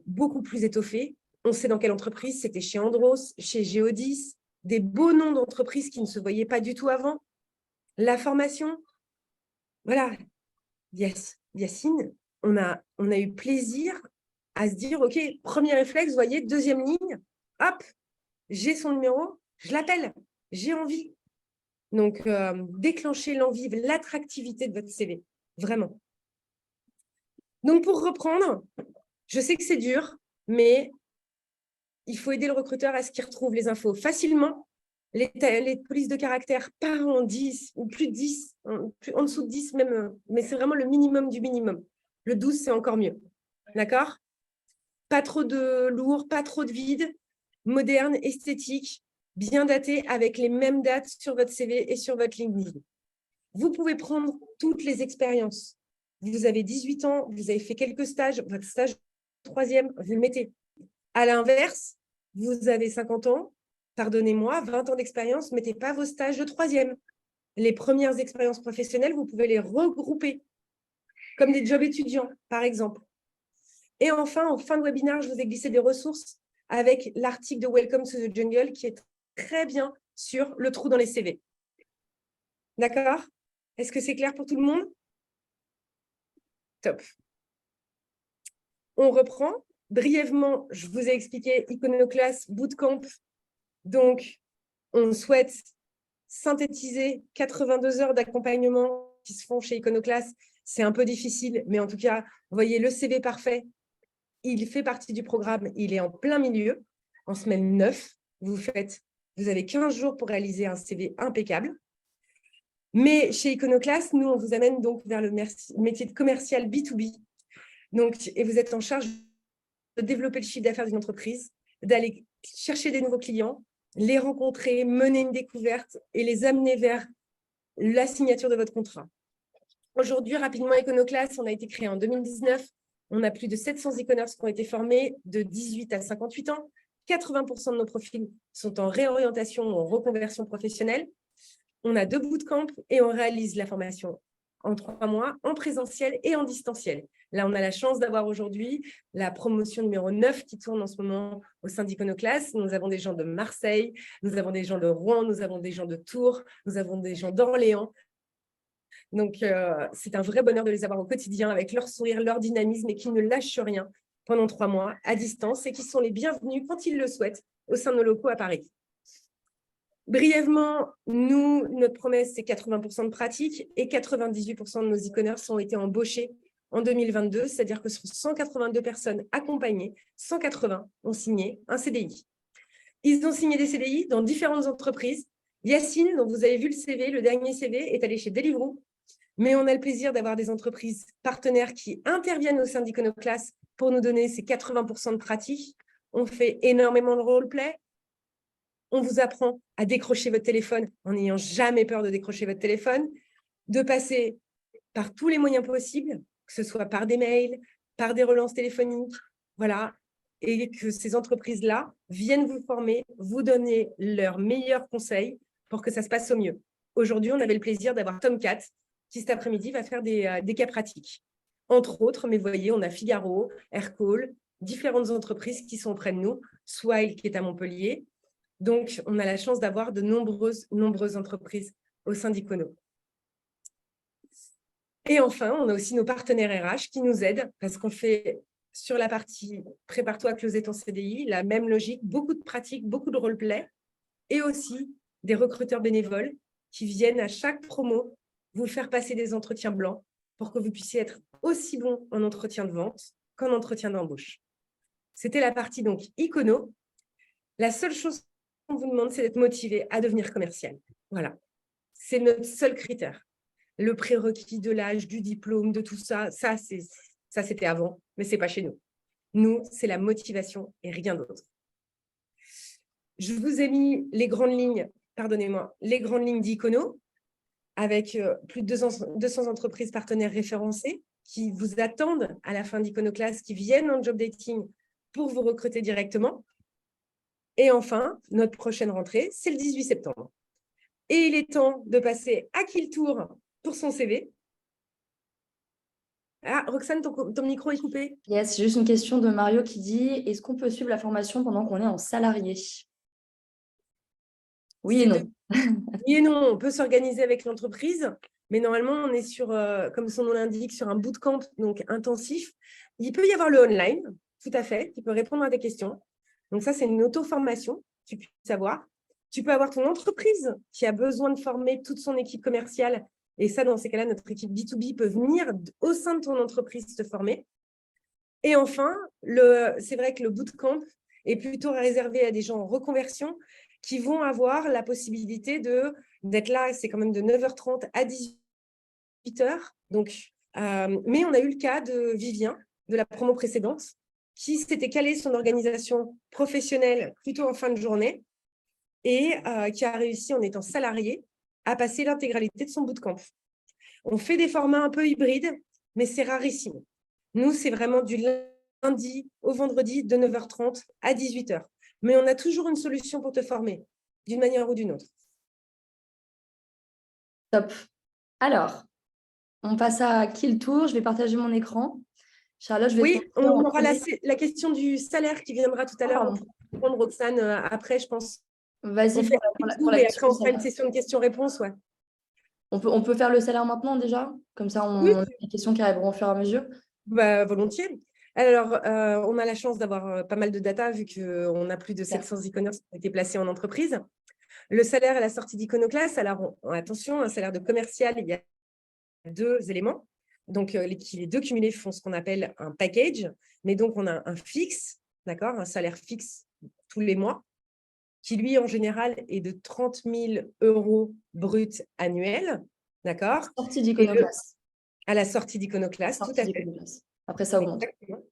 beaucoup plus étoffé. On sait dans quelle entreprise, c'était chez Andros, chez Geodis, des beaux noms d'entreprises qui ne se voyaient pas du tout avant. La formation, voilà. Yes. Yacine, on a eu plaisir à se dire, OK, premier réflexe, vous voyez, deuxième ligne, hop, j'ai son numéro, je l'appelle, j'ai envie. Donc, déclencher l'envie, l'attractivité de votre CV, vraiment. Donc, pour reprendre, je sais que c'est dur, mais il faut aider le recruteur à ce qu'il retrouve les infos facilement. Les polices de caractère, pas en 10 ou plus de 10, en dessous de 10 même, mais c'est vraiment le minimum du minimum. Le 12, c'est encore mieux. D'accord? Pas trop de lourd, pas trop de vide, moderne, esthétique, bien daté, avec les mêmes dates sur votre CV et sur votre LinkedIn. Vous pouvez prendre toutes les expériences. Vous avez 18 ans, vous avez fait quelques stages, votre stage 3e, vous le mettez. À l'inverse, vous avez 50 ans, pardonnez-moi, 20 ans d'expérience, ne mettez pas vos stages de 3e. Les premières expériences professionnelles, vous pouvez les regrouper, comme des jobs étudiants, par exemple. Et enfin, en fin de webinaire, je vous ai glissé des ressources avec l'article de Welcome to the Jungle qui est très bien sur le trou dans les CV. D'accord? Est-ce que c'est clair pour tout le monde? Top. On reprend. Brièvement, je vous ai expliqué Iconoclast Bootcamp. Donc, on souhaite synthétiser 82 heures d'accompagnement qui se font chez Iconoclast. C'est un peu difficile, mais en tout cas, vous voyez le CV parfait. Il fait partie du programme, il est en plein milieu. En semaine 9, vous avez 15 jours pour réaliser un CV impeccable. Mais chez Iconoclast, nous, on vous amène donc vers le métier de commercial B2B. Donc, et vous êtes en charge de développer le chiffre d'affaires d'une entreprise, d'aller chercher des nouveaux clients, les rencontrer, mener une découverte et les amener vers la signature de votre contrat. Aujourd'hui, rapidement, Iconoclast, on a été créé en 2019. On a plus de 700 e-commerce qui ont été formés de 18 à 58 ans. 80% de nos profils sont en réorientation ou en reconversion professionnelle. On a 2 bootcamps et on réalise la formation en 3 mois, en présentiel et en distanciel. Là, on a la chance d'avoir aujourd'hui la promotion numéro 9 qui tourne en ce moment au sein d'Iconoclast. Nous avons des gens de Marseille, nous avons des gens de Rouen, nous avons des gens de Tours, nous avons des gens d'Orléans. Donc, c'est un vrai bonheur de les avoir au quotidien avec leur sourire, leur dynamisme et qui ne lâchent rien pendant 3 mois à distance et qui sont les bienvenus quand ils le souhaitent au sein de nos locaux à Paris. Brièvement, nous, notre promesse, c'est 80% de pratique et 98% de nos e-commerce ont été embauchés en 2022, c'est-à-dire que sur 182 personnes accompagnées, 180 ont signé un CDI. Ils ont signé des CDI dans différentes entreprises. Yacine, dont vous avez vu le CV, le dernier CV, est allé chez Deliveroo, mais on a le plaisir d'avoir des entreprises partenaires qui interviennent au sein d'Iconoclast pour nous donner ces 80% de pratique. On fait énormément de roleplay. On vous apprend à décrocher votre téléphone en n'ayant jamais peur de décrocher votre téléphone, de passer par tous les moyens possibles, que ce soit par des mails, par des relances téléphoniques, voilà, et que ces entreprises-là viennent vous former, vous donner leurs meilleurs conseils pour que ça se passe au mieux. Aujourd'hui, on avait le plaisir d'avoir Tomcat qui, cet après-midi, va faire des cas pratiques. Entre autres, mais vous voyez, on a Figaro, Aircall, différentes entreprises qui sont auprès de nous, Swile qui est à Montpellier. Donc, on a la chance d'avoir de nombreuses entreprises au sein d'Icono. Et enfin, on a aussi nos partenaires RH qui nous aident parce qu'on fait sur la partie « Prépare-toi à closer ton CDI », la même logique, beaucoup de pratiques, beaucoup de roleplay et aussi des recruteurs bénévoles qui viennent à chaque promo vous faire passer des entretiens blancs pour que vous puissiez être aussi bon en entretien de vente qu'en entretien d'embauche. C'était la partie donc Icono. La seule chose qu'on vous demande, c'est d'être motivé à devenir commercial. Voilà, c'est notre seul critère. Le prérequis de l'âge, du diplôme, de tout ça, ça c'était avant, mais ce n'est pas chez nous. Nous, c'est la motivation et rien d'autre. Je vous ai mis les grandes lignes, pardonnez-moi, les grandes lignes d'Icono avec plus de 200 entreprises partenaires référencées qui vous attendent à la fin d'Iconoclast, qui viennent en job dating pour vous recruter directement. Et enfin, notre prochaine rentrée, c'est le 18 septembre. Et il est temps de passer à qui le tour pour son CV. Ah, Roxane, ton micro est coupé. Yes, juste une question de Mario qui dit « Est-ce qu'on peut suivre la formation pendant qu'on est en salarié ?» Oui et non. Oui et non, on peut s'organiser avec l'entreprise, mais normalement, on est sur, comme son nom l'indique, sur un bootcamp donc intensif. Il peut y avoir le online, tout à fait, qui peut répondre à tes questions. Donc ça, c'est une auto-formation, tu peux savoir. Tu peux avoir ton entreprise qui a besoin de former toute son équipe commerciale. Et ça, dans ces cas-là, notre équipe B2B peut venir au sein de ton entreprise te former. Et enfin, c'est vrai que le bootcamp est plutôt réservé à des gens en reconversion qui vont avoir la possibilité d'être là, c'est quand même de 9h30 à 18h. Donc, mais on a eu le cas de Vivien, de la promo précédente, qui s'était calé son organisation professionnelle plutôt en fin de journée et qui a réussi, en étant salarié, à passer l'intégralité de son bootcamp. On fait des formats un peu hybrides, mais c'est rarissime. Nous, c'est vraiment du lundi au vendredi de 9h30 à 18h. Mais on a toujours une solution pour te former, d'une manière ou d'une autre. Top. Alors, on passe à qui le tour. Je vais partager mon écran. Charlotte, je vais Oui, on aura la question du salaire qui viendra tout à l'heure. On va prendre Roxane après, je pense. Vas-y, pour la question. Après, on fera une session de questions-réponses. Ouais. On peut faire le salaire maintenant déjà? Comme ça, on a des questions qui arriveront au fur et à mesure. Bah, volontiers. Alors, on a la chance d'avoir pas mal de data vu qu'on a plus de 700 e-commerce qui ont été placés en entreprise. Le salaire à la sortie d'Iconoclast, alors attention, un salaire de commercial, il y a 2 éléments. Donc, les 2 cumulés font ce qu'on appelle un package. Mais donc, on a un fixe, d'accord, un salaire fixe tous les mois, qui lui, en général, est de 30 000 € bruts annuels. D'accord? Sortie d'Iconoclast. À la sortie d'Iconoclast, tout Sortie à fait. d'Iconoclast. Après, ça augmente. Exactement.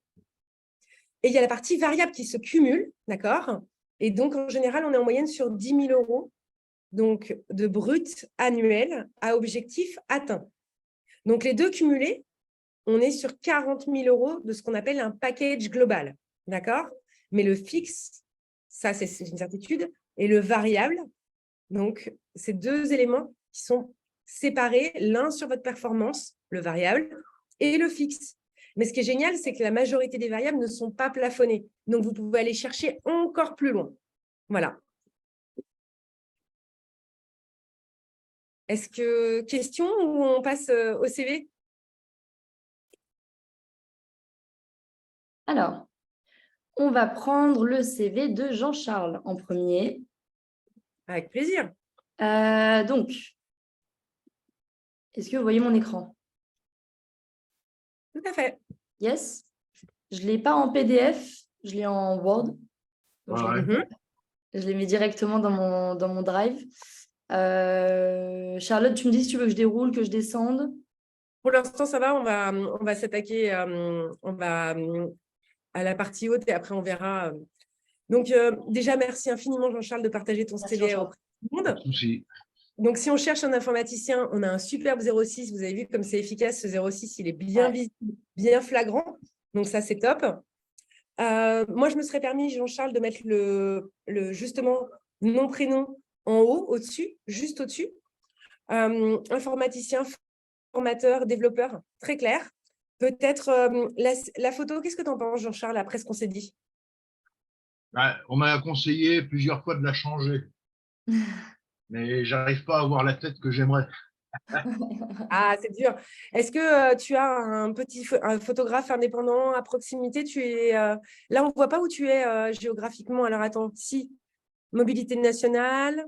Et il y a la partie variable qui se cumule, d'accord? Et donc, en général, on est en moyenne sur 10 000 € donc, de brut annuel à objectif atteint. Donc, les deux cumulés, on est sur 40 000 € de ce qu'on appelle un package global, d'accord? Mais le fixe, ça, c'est une certitude, et le variable, donc, c'est deux éléments qui sont séparés, l'un sur votre performance, le variable, et le fixe. Mais ce qui est génial, c'est que la majorité des variables ne sont pas plafonnées. Donc, vous pouvez aller chercher encore plus loin. Voilà. Est-ce que question ou on passe au CV? Alors, on va prendre le CV de Jean-Charles en premier. Avec plaisir. Donc, est-ce que vous voyez mon écran? Tout à fait. Yes. Je ne l'ai pas en PDF, je l'ai en Word. Donc, je l'ai mis directement dans mon Drive. Charlotte, tu me dis si tu veux que je déroule, que je descende. Pour l'instant, ça va. On va s'attaquer à la partie haute et après, on verra. Donc, déjà, merci infiniment, Jean-Charles, de partager ton CV auprès de tout le monde. Pas de souci. Donc, si on cherche un informaticien, on a un superbe 06. Vous avez vu comme c'est efficace, ce 06, il est bien visible, bien flagrant. Donc, ça, c'est top. Moi, je me serais permis, Jean-Charles, de mettre justement nom, prénom en haut, au-dessus, juste au-dessus. Informaticien, formateur, développeur, très clair. Peut-être la photo, qu'est-ce que tu en penses, Jean-Charles, après ce qu'on s'est dit? On m'a conseillé plusieurs fois de la changer, mais j'arrive pas à avoir la tête que j'aimerais. Ah, c'est dur. Est-ce que tu as un photographe indépendant à proximité? Là, on ne voit pas où tu es géographiquement. Alors, attends, si, mobilité nationale.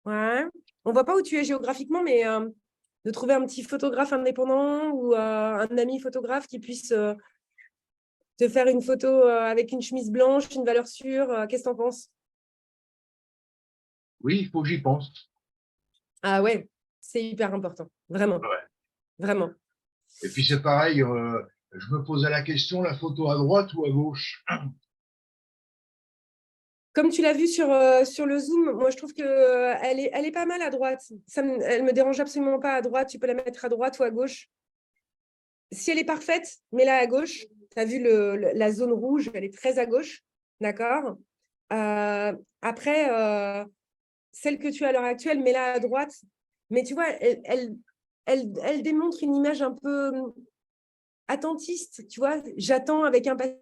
Ouais. On ne voit pas où tu es géographiquement, mais de trouver un petit photographe indépendant ou un ami photographe qui puisse te faire une photo avec une chemise blanche, une valeur sûre. Qu'est-ce que tu en penses? Oui, il faut que j'y pense. Ah ouais, c'est hyper important. Vraiment. Ouais. Vraiment. Et puis c'est pareil, je me posais la question, la photo à droite ou à gauche? Comme tu l'as vu sur le Zoom, moi, je trouve qu'elle est pas mal à droite. Elle ne me dérange absolument pas à droite. Tu peux la mettre à droite ou à gauche. Si elle est parfaite, mets-la à gauche. Tu as vu la zone rouge, elle est très à gauche. D'accord? Après, celle que tu as à l'heure actuelle, mets-la à droite. Mais tu vois, elle démontre une image un peu attentiste. Tu vois, j'attends avec impatience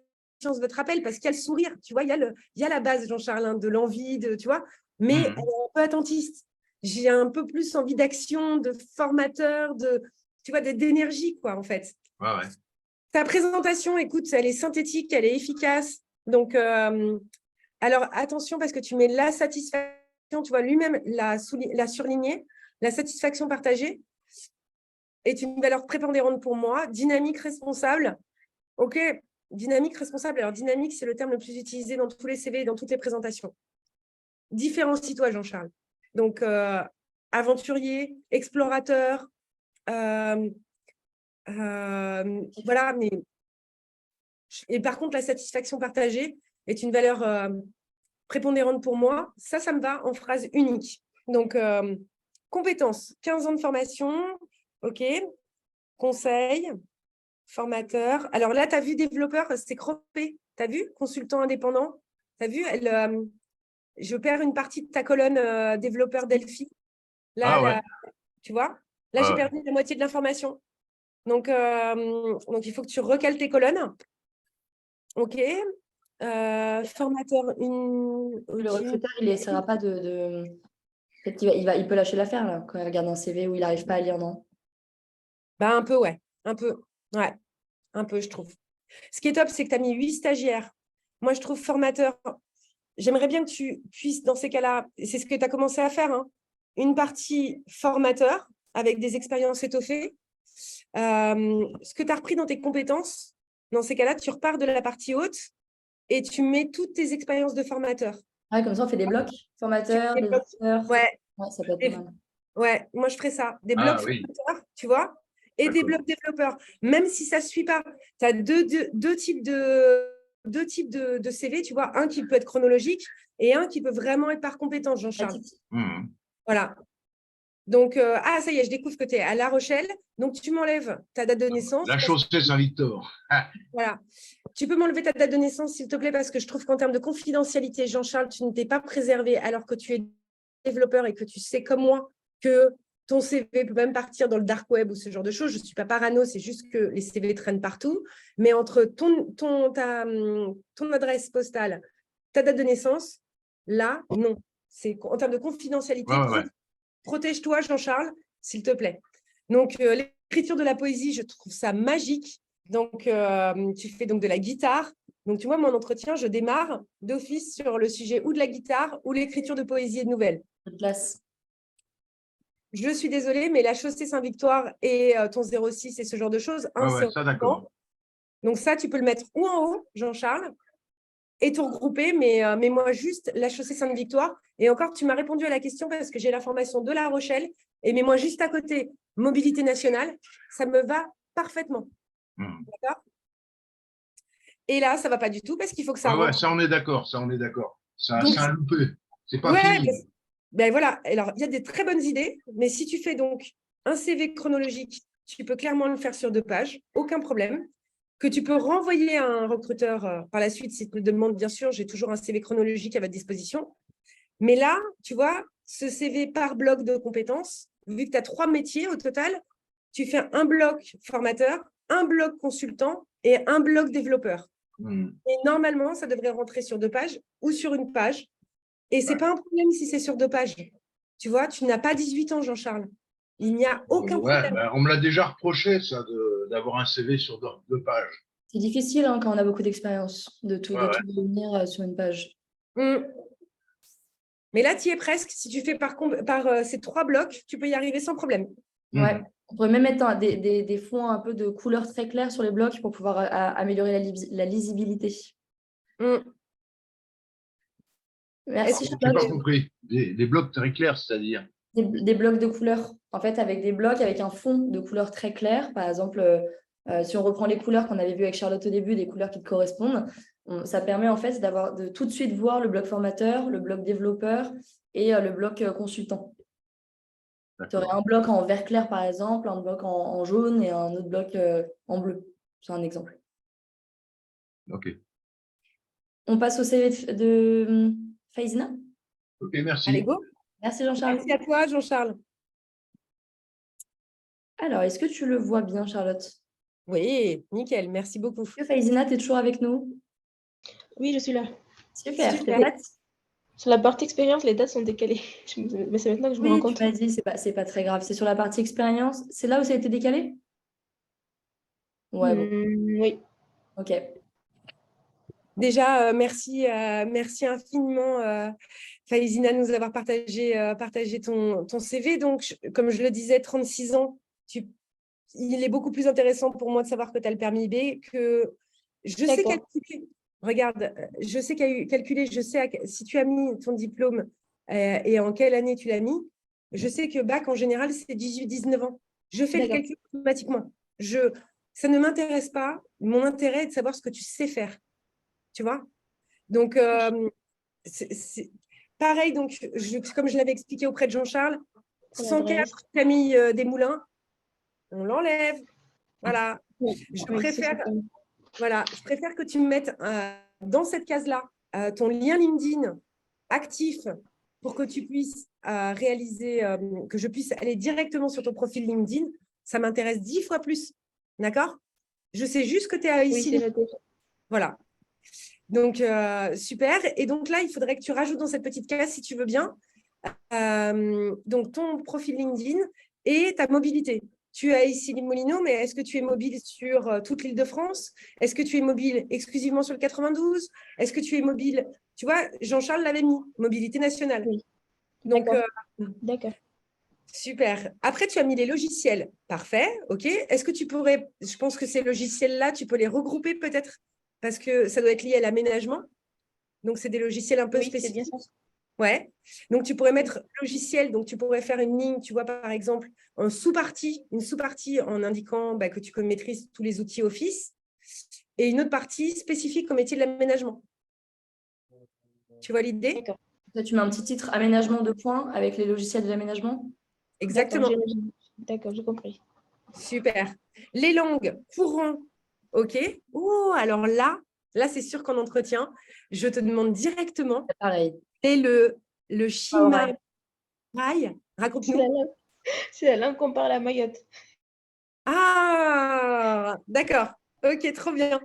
votre appel parce qu'il y a le sourire. Tu vois, il y a la base, Jean-Charles, hein, de l'envie, tu vois, mais elle est un peu attentiste. J'ai un peu plus envie d'action, de formateur, tu vois, d'énergie, quoi, en fait. Ouais. Ta présentation, écoute, elle est synthétique, elle est efficace. Donc, alors, attention, parce que tu mets la satisfaction, tu vois, lui-même l'a surligné, la satisfaction partagée est une valeur prépondérante pour moi, dynamique, responsable. OK, dynamique, responsable. Alors, dynamique, c'est le terme le plus utilisé dans tous les CV et dans toutes les présentations. Différencie-toi, Jean-Charles. Donc, aventurier, explorateur, voilà, mais et par contre, la satisfaction partagée est une valeur prépondérante pour moi. Ça me va en phrase unique. Donc, compétences, 15 ans de formation, OK, conseil, formateur. Alors là, tu as vu développeur, c'est croppé. Tu as vu consultant indépendant? Tu as vu, je perds une partie de ta colonne développeur Delphi. Là, tu vois, là, j'ai perdu la moitié de l'information. Donc, il faut que tu recales tes colonnes. OK. Formateur. Le recruteur, il n'essaiera pas de... Peut-être il peut lâcher l'affaire là, quand il regarde un CV où il n'arrive pas à lire, non? Bah, un peu, ouais. Un peu. Ouais. Un peu, je trouve. Ce qui est top, c'est que tu as mis 8 stagiaires. Moi, je trouve formateur. J'aimerais bien que tu puisses, dans ces cas-là, c'est ce que tu as commencé à faire, hein, une partie formateur avec des expériences étoffées. Ce que tu as repris dans tes compétences, dans ces cas-là, tu repars de la partie haute et tu mets toutes tes expériences de formateur. Ouais, comme ça, on fait des blocs formateurs, Des des blocs. auteurs. Ouais, Ouais, ça peut être Et- pas mal. ouais, moi je ferais ça. Des Ah blocs oui, formateurs, tu vois, et des d'accord. blocs développeurs. Même si ça ne suit pas, tu as deux types de CV, tu vois, un qui peut être chronologique et un qui peut vraiment être par compétence, Jean-Charles. Mhm. Voilà. Donc, ça y est, je découvre que tu es à La Rochelle. Donc, tu m'enlèves ta date de naissance. La chaussée Saint-Victor. Ah, Voilà. Tu peux m'enlever ta date de naissance, s'il te plaît, parce que je trouve qu'en termes de confidentialité, Jean-Charles, tu ne t'es pas préservé alors que tu es développeur et que tu sais comme moi que ton CV peut même partir dans le dark web ou ce genre de choses. Je ne suis pas parano, c'est juste que les CV traînent partout. Mais entre ton adresse postale, ta date de naissance, là, non. C'est en termes de confidentialité, ouais, ouais. protège-toi, Jean-Charles, s'il te plaît. Donc, l'écriture de la poésie, je trouve ça magique. Donc, tu fais donc de la guitare. Donc, tu vois, mon entretien, je démarre d'office sur le sujet ou de la guitare ou l'écriture de poésie et de nouvelles. De place. Je suis désolée, mais la chaussée Saint-Victoire et ton 06 et ce genre de choses, Ouais, c'est ouais, ça d'accord. donc ça, tu peux le mettre ou en haut, Jean-Charles, et tout regrouper, mais moi, juste la chaussée Sainte-Victoire. Et encore, tu m'as répondu à la question parce que j'ai la formation de La Rochelle. Et mais moi, juste à côté, mobilité nationale, ça me va parfaitement. Mhm. D'accord. Et là, ça ne va pas du tout parce qu'il faut que ça Ouais, ouais, rentre. ça on est d'accord, ça on est d'accord. Donc, C'est un loupé. C'est pas ouais, fini. ben voilà. Alors, il y a des très bonnes idées, mais si tu fais donc un CV chronologique, tu peux clairement le faire sur 2 pages, aucun problème. Que tu peux renvoyer à un recruteur par la suite s'il te le demande, bien sûr, j'ai toujours un CV chronologique à votre disposition. Mais là, tu vois, ce CV par bloc de compétences, vu que tu as 3 métiers au total, tu fais un bloc formateur, un bloc consultant et un bloc développeur. Mhm. Et normalement, ça devrait rentrer sur 2 pages ou sur une page. Et ce n'est Ouais. pas un problème si c'est sur 2 pages. Tu vois, tu n'as pas 18 ans, Jean-Charles. Il n'y a aucun Ouais, problème. ben, on me l'a déjà reproché, ça, d'avoir un CV sur 2 pages. C'est difficile hein, quand on a beaucoup d'expérience de tout, Ouais, de ouais. tout réunir sur une page. Mais là, tu y es presque. Si tu fais par ces 3 blocs, tu peux y arriver sans problème. Ouais. Mhm. On pourrait même mettre des fonds un peu de couleurs très claires sur les blocs pour pouvoir améliorer la lisibilité. Merci, J'ai pas Charlotte. compris. Des blocs très clairs, c'est-à-dire. Des blocs de couleurs, en fait, avec des blocs avec un fond de couleurs très clair. Par exemple, si on reprend les couleurs qu'on avait vues avec Charlotte au début, des couleurs qui te correspondent, ça permet en fait de tout de suite voir le bloc formateur, le bloc développeur et le bloc consultant. Tu aurais un bloc en vert clair, par exemple, un bloc en jaune et un autre bloc en bleu. C'est un exemple. Ok. On passe au CV de Faizina. Ok, merci. Allez, go. Merci Jean-Charles. Merci à toi, Jean-Charles. Alors, est-ce que tu le vois bien, Charlotte? Oui, nickel. Merci beaucoup. Est-ce que Faizina, tu es toujours avec nous? Oui, je suis là. Super, t'es Super. prête? Sur la partie expérience, les dates sont décalées. Mais c'est maintenant que je me rends Oui, tu compte. m'as dit, c'est pas très grave. C'est sur la partie expérience. C'est là où ça a été décalé? Ouais, bon, Oui. ok. Déjà, merci infiniment, Faïzina, de nous avoir partagé ton CV. Donc, comme je le disais, 36 ans, il est beaucoup plus intéressant pour moi de savoir que tu as le permis B, que je sais D'accord. calculer. Regarde, je sais calculer, je sais si tu as mis ton diplôme et en quelle année tu l'as mis. Je sais que bac, en général, c'est 18-19 ans. Je fais le D'accord. calcul automatiquement. Ça ne m'intéresse pas. Mon intérêt est de savoir ce que tu sais faire. Tu vois? Donc, c'est pareil. Donc, comme je l'avais expliqué auprès de Jean-Charles, 104 Camille Desmoulins, on l'enlève. Voilà. Je préfère que tu me mettes dans cette case-là ton lien LinkedIn actif pour que tu puisses réaliser, que je puisse aller directement sur ton profil LinkedIn. Ça m'intéresse 10 fois plus. D'accord? Je sais juste que tu es ici. Oui, c'est noté. Voilà. Donc, super. Et donc là, il faudrait que tu rajoutes dans cette petite case, si tu veux bien, donc ton profil LinkedIn et ta mobilité. Tu es ici Limoilino, mais est-ce que tu es mobile sur toute l'Île-de-France? Est-ce que tu es mobile exclusivement sur le 92? Est-ce que tu es mobile? Tu vois, Jean-Charles l'avait mis, mobilité nationale. Oui. Donc, D'accord. super. Après, tu as mis les logiciels. Parfait, OK. Est-ce que tu pourrais, je pense que ces logiciels-là, tu peux les regrouper peut-être parce que ça doit être lié à l'aménagement. Donc, c'est des logiciels un peu Oui, c'est bien spécifiques. ça. Ouais. Donc, tu pourrais mettre logiciel. Donc, tu pourrais faire une ligne, tu vois, par exemple, une sous-partie en indiquant que tu maîtrises tous les outils Office et une autre partie spécifique au métier de l'aménagement. Tu vois l'idée? D'accord. Là, tu mets un petit titre aménagement de points avec les logiciels de l'aménagement. Exactement. D'accord, j'ai compris. Super. Les langues, courant, OK. Oh, alors là, c'est sûr qu'en entretien, je te demande directement Pareil. et le Chiang Mai. C'est Raconte-nous. c'est la langue qu'on parle à Mayotte. Ah, d'accord. OK, trop bien.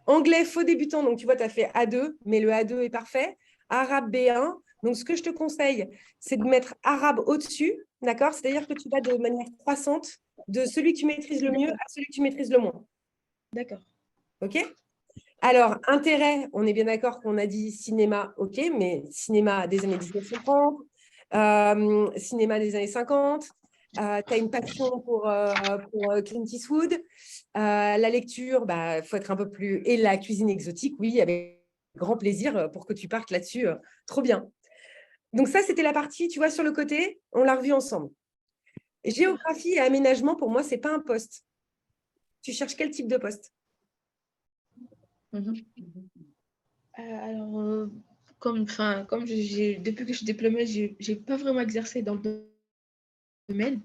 Anglais, faux débutant. Donc, tu vois, tu as fait A2, mais le A2 est parfait. Arabe B1. Donc, ce que je te conseille, c'est de mettre arabe au-dessus. D'accord? C'est-à-dire que tu vas de manière croissante de celui que tu maîtrises le mieux à celui que tu maîtrises le moins. D'accord. OK? Alors, intérêt, on est bien d'accord qu'on a dit cinéma, OK, mais cinéma des années 1930, cinéma des années 50, tu as une passion pour Clint Eastwood, la lecture, il faut être un peu plus… Et la cuisine exotique, oui, avec grand plaisir pour que tu partes là-dessus. Trop bien. Donc ça, c'était la partie, tu vois, sur le côté, on l'a revu ensemble. Géographie et aménagement, pour moi, ce n'est pas un poste. Tu cherches quel type de poste? Alors, comme depuis que je suis diplômée, j'ai pas vraiment exercé dans le domaine.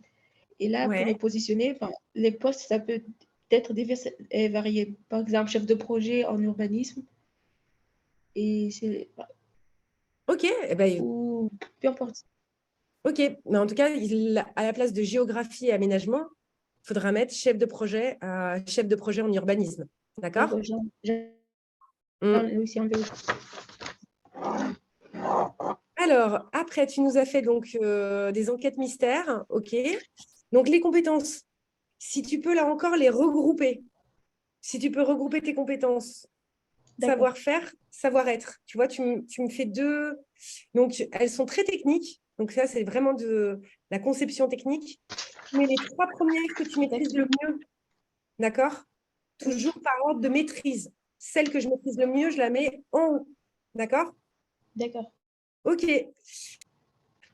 Et là, pour me Ouais. positionner, les postes, ça peut être divers et varié. Par exemple, chef de projet en urbanisme, et c'est, OK, eh ben, ou peu importe. OK, mais en tout cas, à la place de géographie et aménagement, il faudra mettre chef de projet en urbanisme. D'accord? D'accord, j'ai Mm. aussi enlevé. Alors, après, tu nous as fait donc des enquêtes mystères. OK. Donc, les compétences, si tu peux là encore les regrouper, si tu peux regrouper tes compétences, D'accord. savoir-faire, savoir-être. Tu vois, tu me fais deux. Donc, elles sont très techniques. Donc, ça, c'est vraiment de la conception technique. Mais les trois premières que tu maîtrises le mieux, d'accord? Toujours par ordre de maîtrise. Celle que je maîtrise le mieux, je la mets en haut. D'accord? D'accord. OK.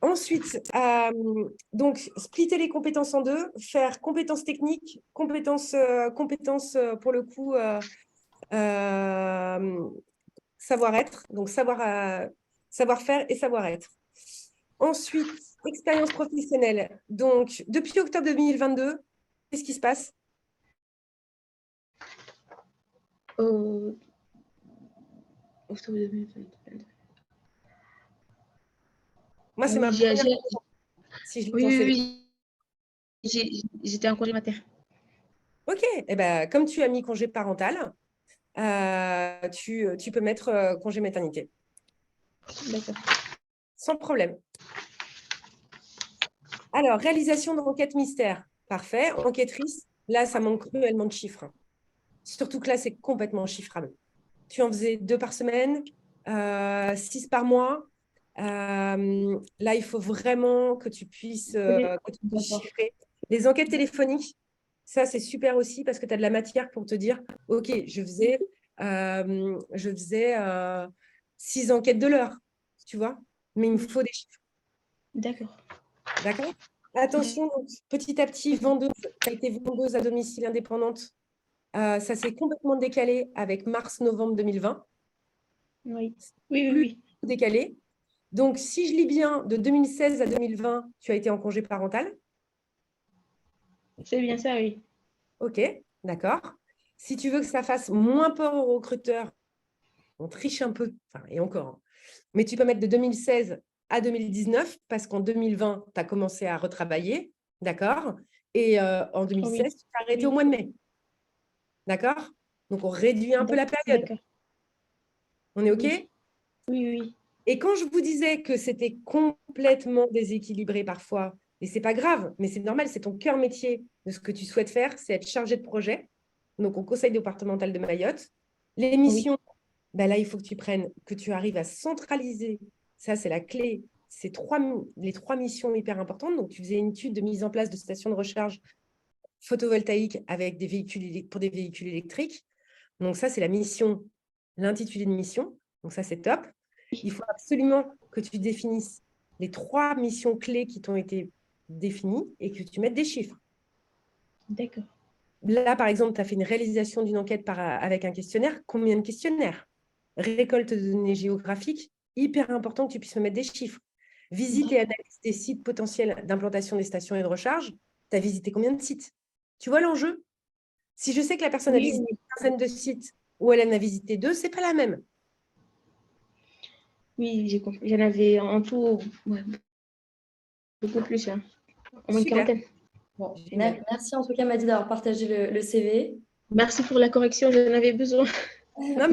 Ensuite, donc, splitter les compétences en deux, faire compétences techniques, compétences pour le coup, savoir-être, donc savoir-faire et savoir-être. Ensuite, expérience professionnelle. Donc, depuis octobre 2022, qu'est-ce qui se passe? Octobre 2022. Moi, c'est Oui, ma première question, si je lis ton CV. oui. J'étais en congé mater. OK, eh ben, comme tu as mis congé parental, tu peux mettre congé maternité, D'accord. sans problème. Alors, réalisation de requête mystère, parfait. Enquêtrice, là, ça manque cruellement de chiffres. Surtout que là, c'est complètement chiffrable. Tu en faisais 2 par semaine, 6 par mois. Là, il faut vraiment que tu puisses chiffrer. Les enquêtes téléphoniques, ça, c'est super aussi parce que tu as de la matière pour te dire, OK, je faisais 6 enquêtes de l'heure, tu vois, mais il me faut des chiffres. D'accord. D'accord? Attention, donc, petit à petit, vendeuse, tu as été vendeuse à domicile indépendante. Ça s'est complètement décalé avec mars-novembre 2020. Oui. Oui, oui, Plus oui. décalé. Donc, si je lis bien, de 2016 à 2020, tu as été en congé parental. C'est bien ça, oui. OK, d'accord. Si tu veux que ça fasse moins peur aux recruteurs, on triche un peu, et encore, hein. Mais tu peux mettre de 2016 à 2019 parce qu'en 2020, tu as commencé à retravailler, d'accord? Et en 2016, Oui. tu t'es arrêté au Oui. mois de mai, d'accord? Donc, on réduit un peu la période. D'accord. On est OK? Oui. Oui, oui. Et quand je vous disais que c'était complètement déséquilibré parfois, et c'est pas grave, mais c'est normal, c'est ton cœur métier de ce que tu souhaites faire, c'est être chargé de projet. Donc, au conseil départemental de Mayotte, les missions, là, il faut que tu prennes, que tu arrives à centraliser. Ça, c'est la clé. C'est les 3 missions hyper importantes. Donc, tu faisais une étude de mise en place de stations de recharge photovoltaïques avec des véhicules pour des véhicules électriques. Donc ça, c'est la mission, l'intitulé de mission. Donc ça, c'est top. Il faut absolument que tu définisses les 3 missions clés qui t'ont été définies et que tu mettes des chiffres. D'accord. Là, par exemple, tu as fait une réalisation d'une enquête avec un questionnaire. Combien de questionnaires? Récolte de données géographiques, hyper important que tu puisses me mettre des chiffres. Visite et analyse des sites potentiels d'implantation des stations et de recharge. Tu as visité combien de sites? Tu vois l'enjeu? Si je sais que la personne a Oui, visité une quinzaine de sites ou elle en a visité 2, ce n'est pas la même. oui, j'ai compris. J'en avais en tout beaucoup plus, hein. Au moins une Super. quarantaine. Bon, Génial. merci en tout cas, Maddy, d'avoir partagé le CV. Merci pour la correction, j'en avais besoin. Non,